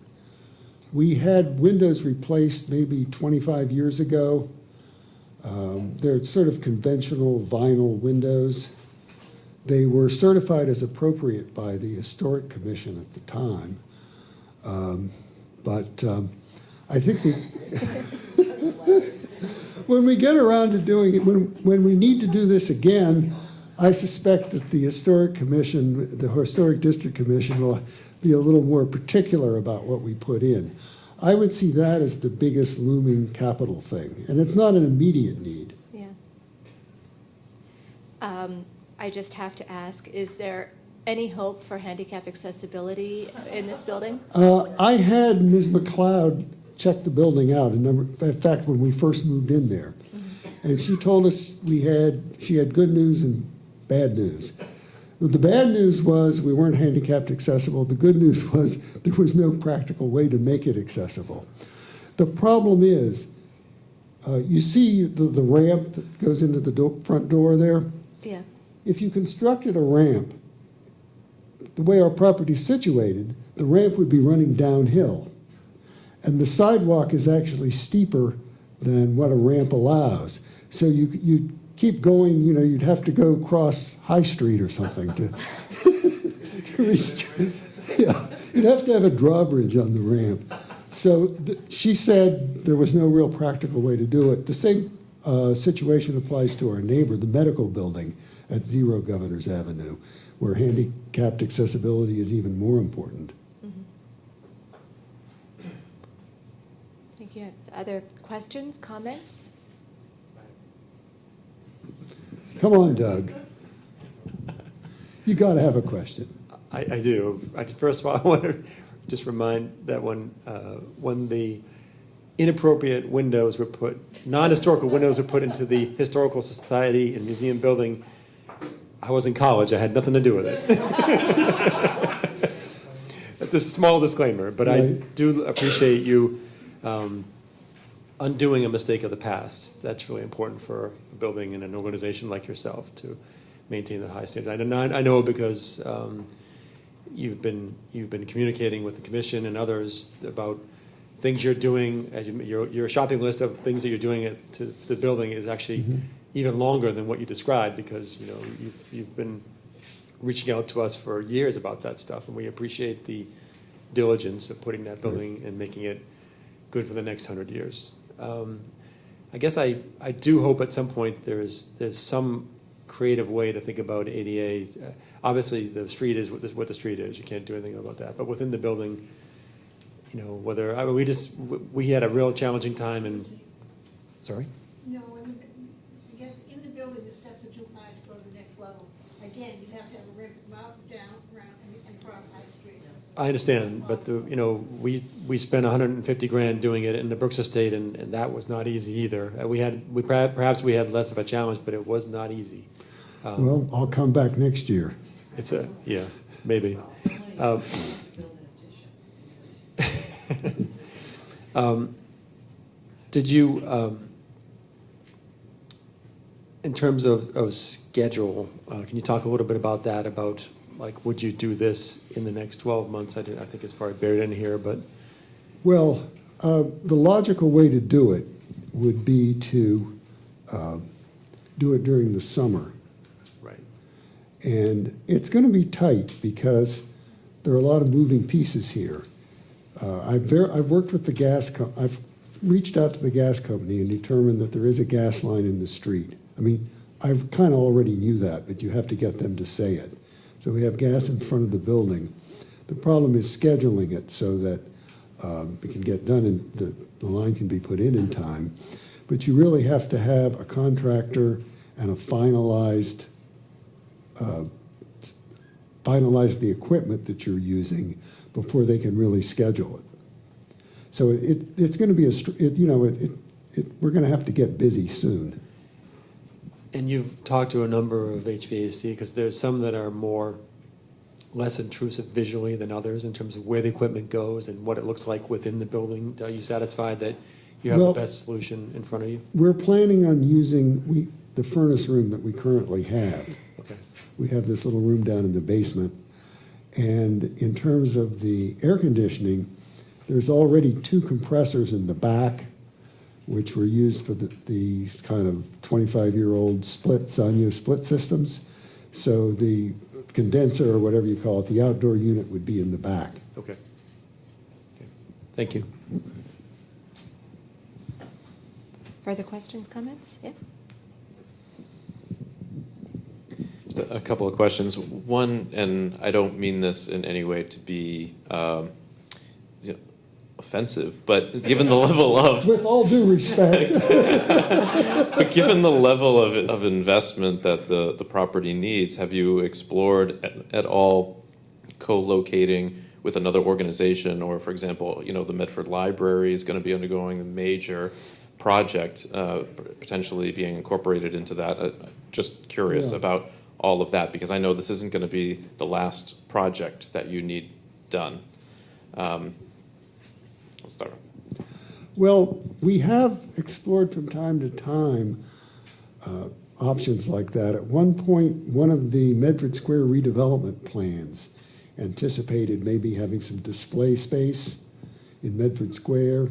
We had windows replaced maybe 25 years ago. They're sort of conventional vinyl windows. They were certified as appropriate by the Historic Commission at the time. I think when we get around to doing it, when we need to do this again, I suspect that the Historic Commission, the Historic District Commission, will be a little more particular about what we put in. I would see that as the biggest looming capital thing, and it's not an immediate need. Yeah. I just have to ask, is there any hope for handicap accessibility in this building? I had Ms. McLeod check the building out, in fact, when we first moved in there. And she told us she had good news and bad news. The bad news was we weren't handicapped accessible. The good news was there was no practical way to make it accessible. The problem is, you see the ramp that goes into the front door there? Yeah. If you constructed a ramp, the way our property's situated, the ramp would be running downhill. And the sidewalk is actually steeper than what a ramp allows. So you keep going, you'd have to go across High Street or something to reach. Yeah, you'd have to have a drawbridge on the ramp. So she said there was no real practical way to do it. The same situation applies to our neighbor, the medical building at 0 Governors Avenue, where handicapped accessibility is even more important. Thank you. Other questions, comments? Come on, Doug. You got to have a question. I do. First of all, I want to just remind that when the inappropriate windows were non-historical windows were put into the Historical Society and Museum building, I was in college. I had nothing to do with it. That's a small disclaimer, but I do appreciate you undoing a mistake of the past. That's really important for a building and an organization like yourself to maintain the high standard. I know because you've been communicating with the commission and others about things you're doing. Your shopping list of things that you're doing to the building is actually even longer than what you described, because you've been reaching out to us for years about that stuff, and we appreciate the diligence of putting that building and making it good for the next 100 years. I guess I do hope at some point there's some creative way to think about ADA. Obviously, the street is what the street is. You can't do anything about that. But within the building, we had a real challenging time. And sorry. No, when you get in the building, the steps are too high to go to the next level. Again, you have to have a ramp from out, down, around, and cross High Street. I understand, but we spent $150,000 doing it in the Brooks Estate, and that was not easy either. Perhaps we had less of a challenge, but it was not easy. Well, I'll come back next year. Yeah, maybe. Did you, in terms of schedule, can you talk a little bit about that? About would you do this in the next 12 months? I think it's probably buried in here, but. Well, the logical way to do it would be to do it during the summer. Right. And it's going to be tight because there are a lot of moving pieces here. I've worked with the gas company. I've reached out to the gas company and determined that there is a gas line in the street. I mean, I kind of already knew that, but you have to get them to say it. So we have gas in front of the building. The problem is scheduling it so that it can get done and the line can be put in time. But you really have to have a contractor and finalize the equipment that you're using before they can really schedule it. So it's going to be we're going to have to get busy soon. And you've talked to a number of HVAC, because there's some that are less intrusive visually than others in terms of where the equipment goes and what it looks like within the building. Are you satisfied that you have the best solution in front of you? We're planning on using the furnace room that we currently have. Okay. We have this little room down in the basement. And in terms of the air conditioning, there's already 2 compressors in the back, which were used for the kind of 25-year-old Sanyo split systems. So the condenser, or whatever you call it, the outdoor unit would be in the back. Okay. Thank you. Further questions, comments? Yeah. Just a couple of questions. One, and I don't mean this in any way to be offensive, but given the level of With all due respect. but given the level of investment that the property needs, have you explored at all co-locating with another organization, or for example, the Medford Library is going to be undergoing a major project, potentially being incorporated into that? Just curious about all of that, because I know this isn't going to be the last project that you need done. Let's start. Well, we have explored from time to time options like that. At one point, one of the Medford Square redevelopment plans anticipated maybe having some display space in Medford Square.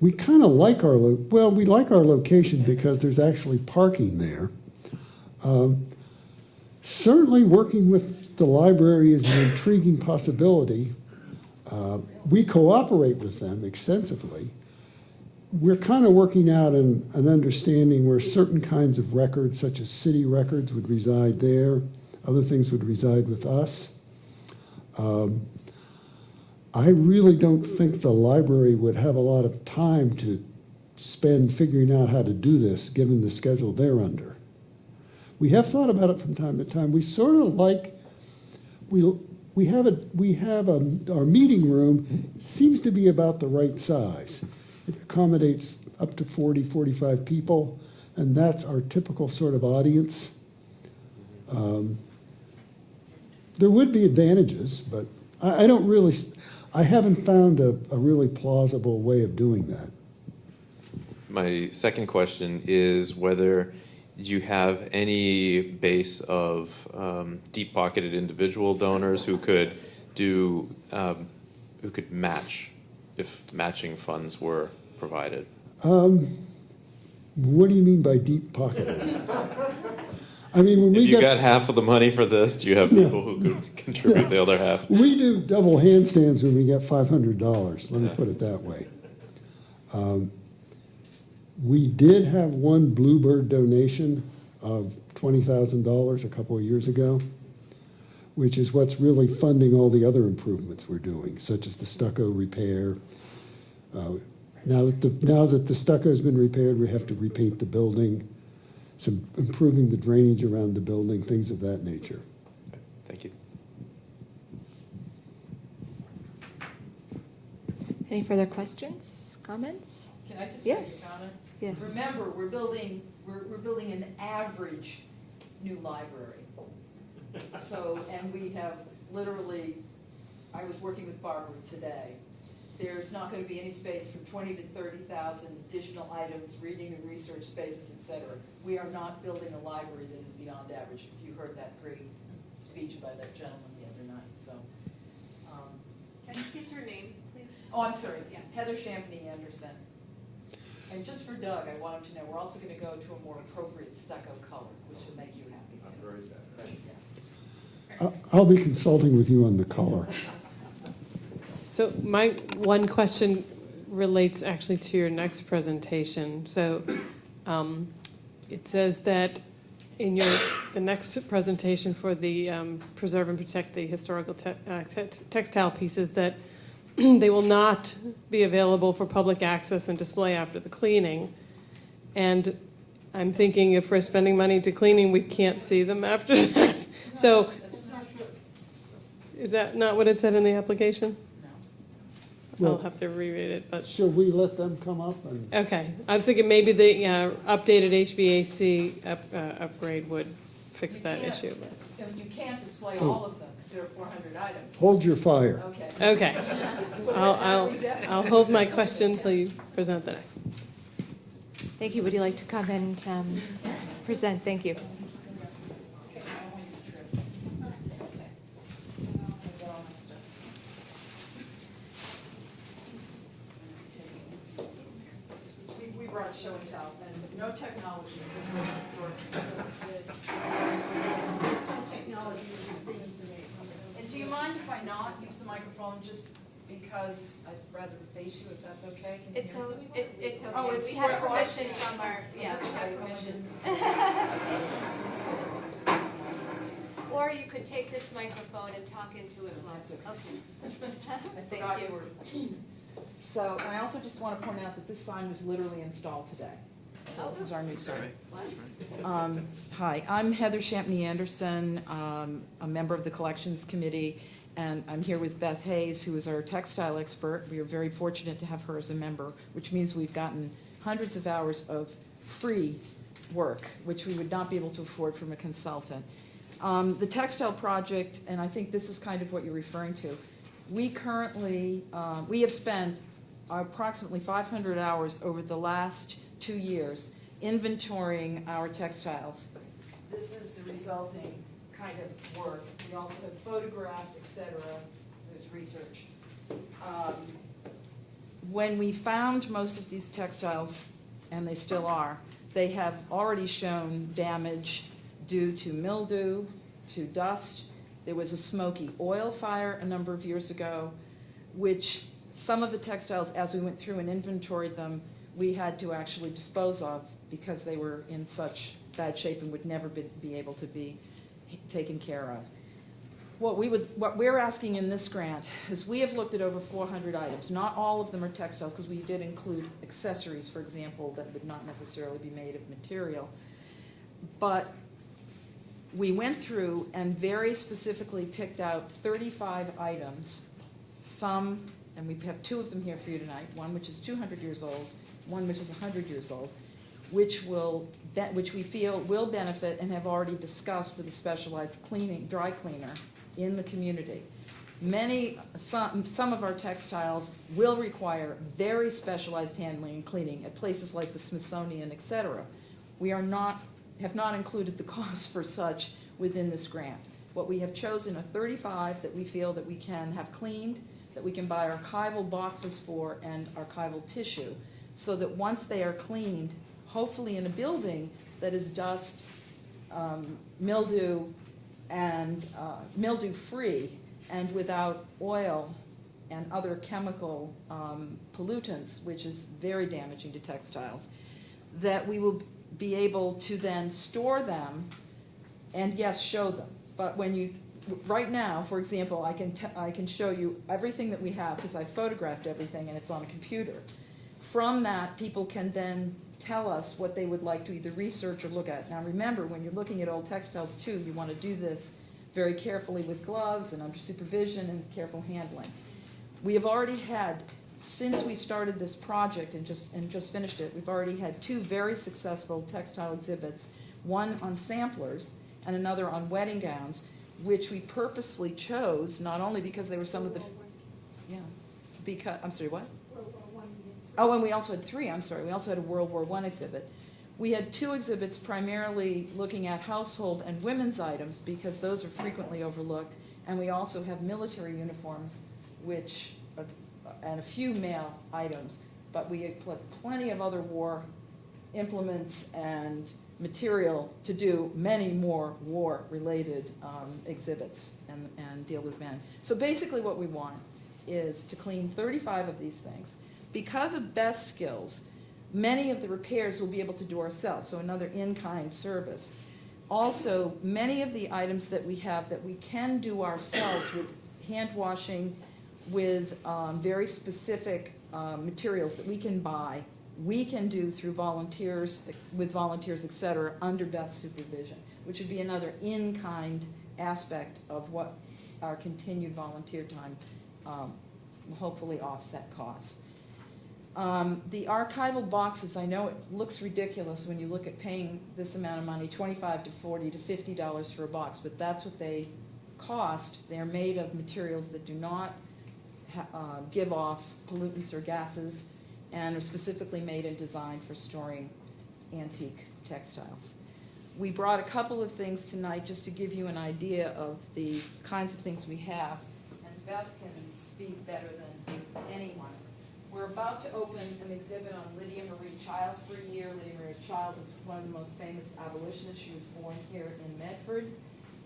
We kind of like we like our location because there's actually parking there. Certainly working with the library is an intriguing possibility. We cooperate with them extensively. We're kind of working out an understanding where certain kinds of records, such as city records, would reside there. Other things would reside with us. I really don't think the library would have a lot of time to spend figuring out how to do this, given the schedule they're under. We have thought about it from time to time. We sort of like, we have our meeting room seems to be about the right size. It accommodates up to 40, 45 people, and that's our typical sort of audience. There would be advantages, but I haven't found a really plausible way of doing that. My second question is whether you have any base of deep-pocketed individual donors who could match if matching funds were provided. What do you mean by deep-pocketed? I mean, when if you got half of the money for this, do you have people who could contribute the other half? We do double handstands when we get $500. Let me put it that way. We did have one Bluebird donation of $20,000 a couple of years ago, which is what's really funding all the other improvements we're doing, such as the stucco repair. Now that the stucco's been repaired, we have to repaint the building, some improving the drainage around the building, things of that nature. Thank you. Any further questions, comments? Can I just Yes. make a comment? Yes. Remember, we're building an average new library. So, and we have literally, I was working with Barbara today. There's not going to be any space for 20 to 30,000 additional items, reading and research spaces, et cetera. We are not building a library that is beyond average. If you heard that great speech by that gentleman the other night, so. Can you state your name, please? Oh, I'm sorry, Heather Champney Anderson. And just for Doug, I want him to know, we're also going to go to a more appropriate stucco color, which will make you happy. I'm very sad. I'll be consulting with you on the color. So my one question relates actually to your next presentation. So it says that in the next presentation for the preserve and protect the historical textile pieces, that they will not be available for public access and display after the cleaning. And I'm thinking if we're spending money to cleaning, we can't see them after that. So is that not what it said in the application? I'll have to reread it, but. Should we let them come up? Okay, I was thinking maybe the updated HVAC upgrade would fix that issue. You can't display all of them because there are 400 items. Hold your fire. Okay. I'll hold my question until you present the next. Thank you. Would you like to come and present? Thank you. brought show and tell, and no technology in this was historic. There's no technology in these things today. And do you mind if I not use the microphone, just because I'd rather face you, if that's okay? Can you It's, hear me? it's okay. Oh, it's We have where- permission from our, yeah, we have permission. Or you could take this microphone and talk into it. Okay. I forgot you were. So, and I also just want to point out that this sign was literally installed today. So this is our new sign. Hi, I'm Heather Champney Anderson, a member of the Collections Committee, and I'm here with Beth Hayes, who is our textile expert. We are very fortunate to have her as a member, which means we've gotten hundreds of hours of free work, which we would not be able to afford from a consultant. The textile project, and I think this is kind of what you're referring to, we currently, we have spent approximately 500 hours over the last 2 years inventorying our textiles. This is the resulting kind of work. We also have photographed, et cetera. There's research. When we found most of these textiles, and they still are, they have already shown damage due to mildew, to dust. There was a smoky oil fire a number of years ago, which some of the textiles, as we went through and inventoried them, we had to actually dispose of because they were in such bad shape and would never be able to be taken care of. What we're asking in this grant is we have looked at over 400 items. Not all of them are textiles, because we did include accessories, for example, that would not necessarily be made of material. But we went through and very specifically picked out 35 items, some, and we have 2 of them here for you tonight, one which is 200 years old, one which is 100 years old, which we feel will benefit and have already discussed with a specialized dry cleaner in the community. Some of our textiles will require very specialized handling and cleaning at places like the Smithsonian, et cetera. We have not included the cost for such within this grant. What we have chosen are 35 that we feel that we can have cleaned, that we can buy archival boxes for and archival tissue, so that once they are cleaned, hopefully in a building that is dust, mildew, and mildew-free, and without oil and other chemical pollutants, which is very damaging to textiles, that we will be able to then store them and, yes, show them. But when you, right now, for example, I can show you everything that we have because I photographed everything and it's on a computer. From that, people can then tell us what they would like to either research or look at. Now remember, when you're looking at old textiles too, you want to do this very carefully with gloves and under supervision and careful handling. We have already had, since we started this project and just finished it, we've already had 2 very successful textile exhibits, one on samplers and another on wedding gowns, which we purposefully chose, not only because they were some of the, I'm sorry, what? Oh, and we also had 3, I'm sorry. We also had a World War I exhibit. We had 2 exhibits primarily looking at household and women's items because those are frequently overlooked. And we also have military uniforms, and a few male items. But we had plenty of other war implements and material to do many more war-related exhibits and deal with men. So basically what we want is to clean 35 of these things. Because of Best Skills, many of the repairs we'll be able to do ourselves, so another in-kind service. Also, many of the items that we have that we can do ourselves with hand washing, with very specific materials that we can buy, we can do through volunteers, with volunteers, et cetera, under Beth's supervision, which would be another in-kind aspect of what our continued volunteer time will hopefully offset costs. The archival boxes, I know it looks ridiculous when you look at paying this amount of money, $25 to $40 to $50 for a box, but that's what they cost. They're made of materials that do not give off pollutants or gases and are specifically made and designed for storing antique textiles. We brought a couple of things tonight just to give you an idea of the kinds of things we have, and Beth can speak better than anyone We're about to open an exhibit on Lydia Marie Child for a year. Lydia Marie Child was one of the most famous abolitionists. She was born here in Medford.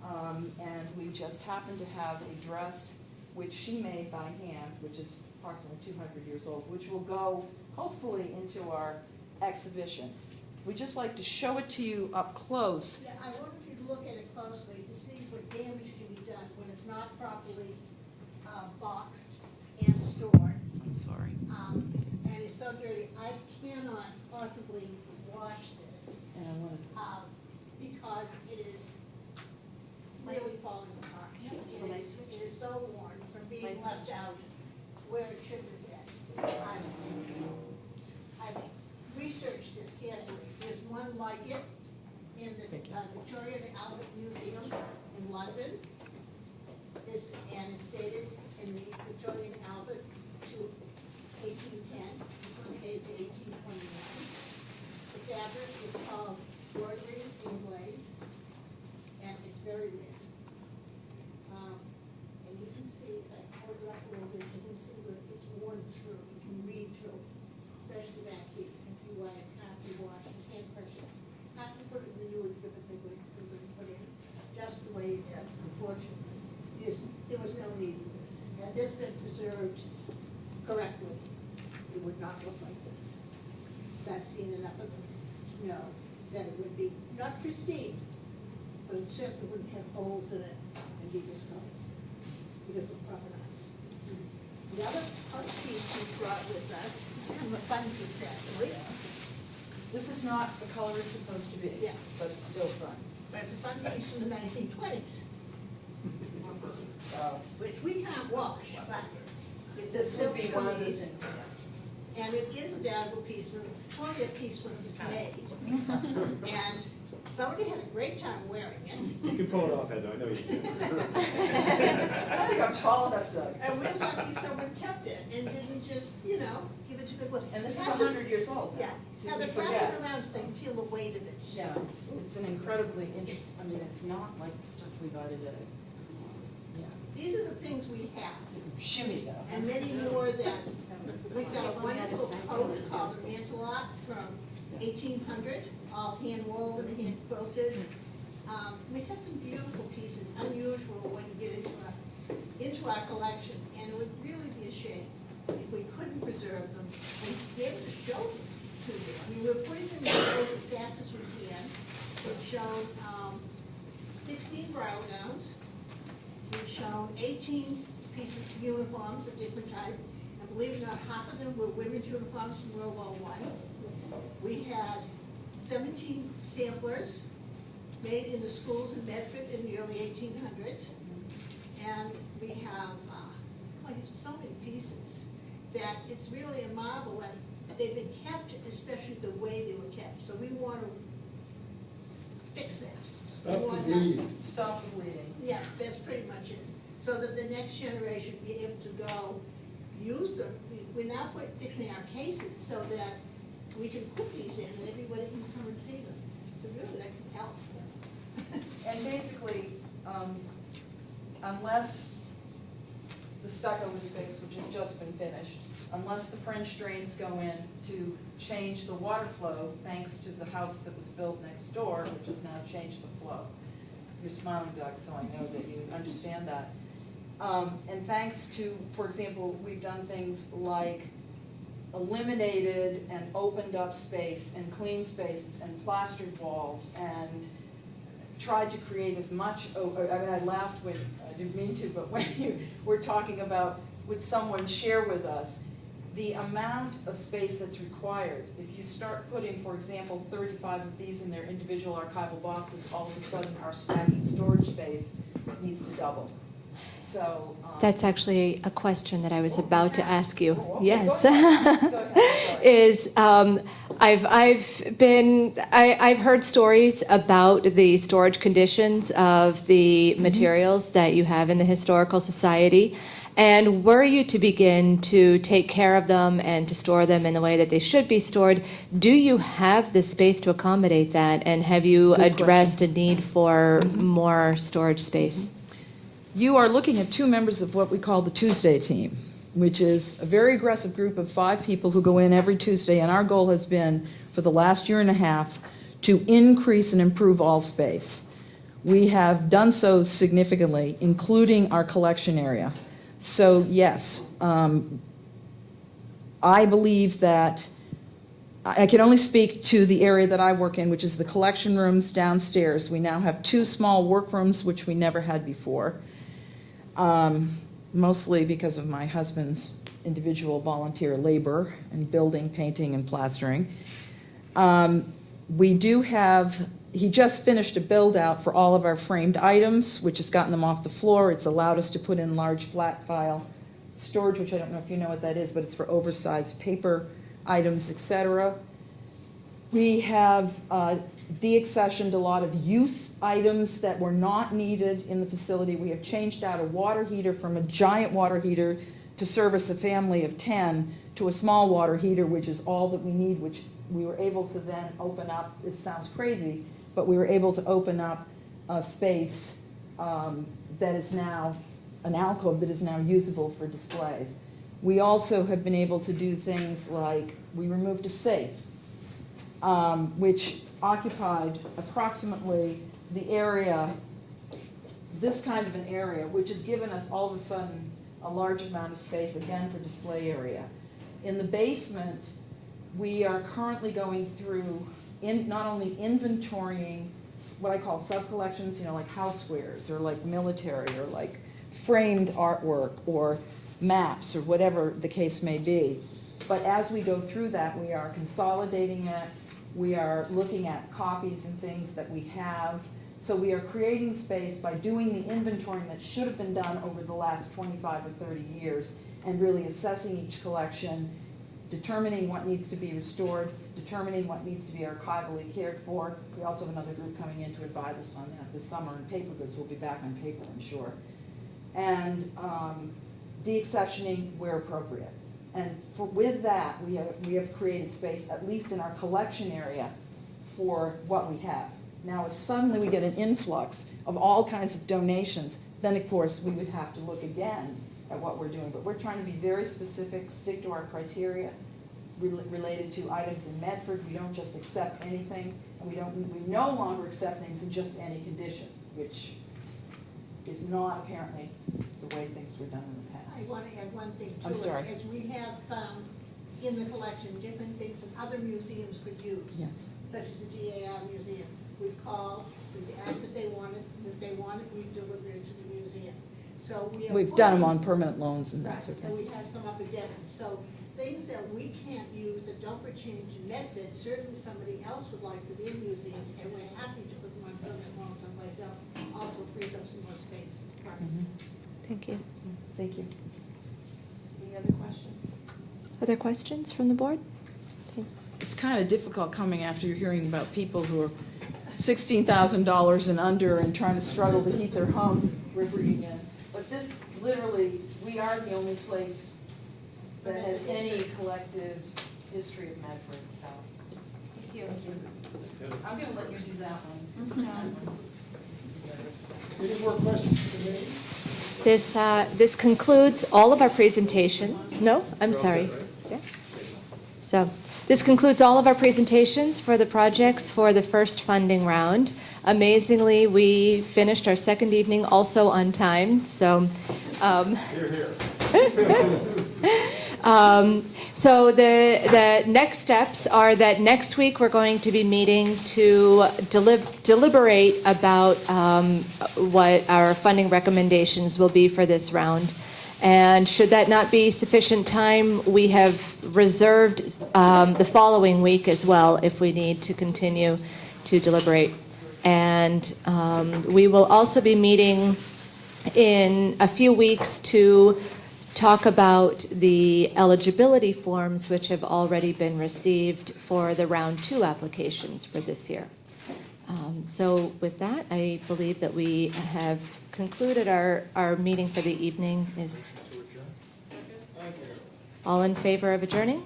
And we just happen to have a dress which she made by hand, which is approximately 200 years old, which will go hopefully into our exhibition. We'd just like to show it to you up close. Yeah, I wanted you to look at it closely to see what damage can be done when it's not properly boxed and stored. I'm sorry. And it's so dirty, I cannot possibly wash this And I want because it is really falling apart. It is so worn from being left out where it should have been. I've researched this carefully. There's one like it in the Victoria and Albert Museum in London. And it's dated in the Victoria and Albert to 1810. This one's dated to 1829. The fabric is called broidery in glaze, and it's very rare. And you can see, if I hold it up a little bit, you can see where it's worn through. You can read through, especially back here. You can see why it can't be washed. You can't press it. Have to put it in the new exhibit they're going to put in, just the way it is, unfortunately. There was no need for this. Had this been preserved correctly, it would not look like this. So I've seen enough of them to know that it would be not pristine, but it certainly wouldn't have holes in it and be discolored because of proper knots. The other piece we brought with us is kind of a fun piece actually. This is not the color it's supposed to be, but it's still fun. But it's a fun piece from the 1920s. Which we can't wash, but it's a This would silk be one of the chemise. things. And it is a valuable piece, from Victoria piece when it was made. And somebody had a great time wearing it. You can pull it off, Heather, I know you can. I don't think I'm tall enough, Doug. And we're lucky someone kept it and didn't just, give it to good look. And this is Fasten- 100 years old. Yeah. See, Now we the forget. fasten around thing, feel the weight of it. Yeah, it's an incredibly interesting, I mean, it's not like the stuff we buy today. Yeah. These are the things we have. Shimmy though. And many more that, we've got a wonderful coat called the Mantelote from 1800, all hand woven, hand quilted. We have some beautiful pieces, unusual when you get into our collection, and it would really be a shame if we couldn't preserve them and be able to show them to you. I mean, we're putting them in as fast as we can. We've shown 16 bridal gowns. We've shown 18 pieces of uniforms of different type. And believe it or not, half of them were women's uniforms from World War I. We had 17 samplers made in the schools in Medford in the early 1800s. And we have, so many pieces that it's really a marvel, and they've been kept, especially the way they were kept. So we want to fix that. Stop We the want bleeding. Stop the bleeding. Yeah, that's pretty much it. So that the next generation be able to go use them. We're now fixing our cases so that we can put these in and everybody can come and see them. So really, that's help. And basically, unless the stucco is fixed, which has just been finished, unless the French drains go in to change the water flow, thanks to the house that was built next door, which has now changed the flow. You're smiling, Doug, so I know that you understand that. And thanks to, for example, we've done things like eliminated and opened up space and clean spaces and plastered walls and tried to create as much, I mean, I laughed when, I didn't mean to, but when you were talking about, would someone share with us the amount of space that's required. If you start putting, for example, 35 of these in their individual archival boxes, all of a sudden our stacking storage space needs to double. So. That's actually a question that I was about to ask you. okay, Yes. go ahead. Go ahead, Is I've heard stories about the storage conditions of the materials that you have in the Historical Society. And were you to begin to take care of them and to store them in the way that they should be stored, do you have the space to accommodate that? And have you addressed a need for more storage space? You are looking at two members of what we call the Tuesday team. which is a very aggressive group of 5 people who go in every Tuesday, and our goal has been, for the last year and a half, to increase and improve all space. We have done so significantly, including our collection area. So yes, I believe that I can only speak to the area that I work in, which is the collection rooms downstairs. We now have 2 small workrooms, which we never had before, mostly because of my husband's individual volunteer labor and building, painting, and plastering. We do have, he just finished a build out for all of our framed items, which has gotten them off the floor. It's allowed us to put in large flat file storage, which I don't know if you know what that is, but it's for oversized paper items, etc. We have deaccessioned a lot of use items that were not needed in the facility. We have changed out a water heater from a giant water heater to service a family of 10 to a small water heater, which is all that we need, which we were able to then open up. It sounds crazy, but we were able to open up a space that is now an alcove that is now usable for displays. We also have been able to do things like we removed a safe, which occupied approximately the area, this kind of an area, which has given us all of a sudden a large amount of space, again, for display area. In the basement, we are currently going through not only inventorying what I call sub-collections, like housewares or like military or like framed artwork or maps or whatever the case may be. But as we go through that, we are consolidating it. We are looking at copies and things that we have. So we are creating space by doing the inventorying that should have been done over the last 25 or 30 years and really assessing each collection, determining what needs to be restored, determining what needs to be archivally cared for. We also have another group coming in to advise us on that this summer, and paper goods will be back on paper, I'm sure. And deaccessioning where appropriate. And with that, we have created space, at least in our collection area, for what we have. Now, if suddenly we get an influx of all kinds of donations, then of course we would have to look again at what we're doing. But we're trying to be very specific, stick to our criteria related to items in Medford. We don't just accept anything, and we no longer accept things in just any condition, which is not apparently the way things were done in the past. I want to add one thing to I'm it. sorry. As we have found in the collection different things that other museums could use, Yes. such as the GAR Museum. We've called, we've asked if they want it, we've delivered it to the museum. So We've done them on permanent loans and that Right, sort of and thing. we have some up again. So things that we can't use that don't pertain to Medford, certainly somebody else would like for their museum, and we're happy to put them on permanent loans someplace else. Also frees up some more space for us. Thank you. Thank you. Any other questions? Other questions from the board? It's kind of difficult coming after you're hearing about people who are $16,000 and under and trying to struggle to heat their homes. We're bringing in. But this, literally, we are the only place that has any collective history of Medford, so. Thank you. I'm going to let you do that one. Any more questions for the meeting? This concludes all of our presentations. No, I'm sorry. Yeah. So this concludes all of our presentations for the projects for the first funding round. Amazingly, we finished our second evening also on time. So, so the next steps are that next week we're going to be meeting to deliberate about what our funding recommendations will be for this round. And should that not be sufficient time, we have reserved the following week as well if we need to continue to deliberate. And we will also be meeting in a few weeks to talk about the eligibility forms which have already been received for the round 2 applications for this year. So with that, I believe that we have concluded our meeting for the evening. Is all in favor of adjourning?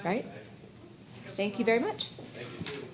Right? Thank you very much. Thank you.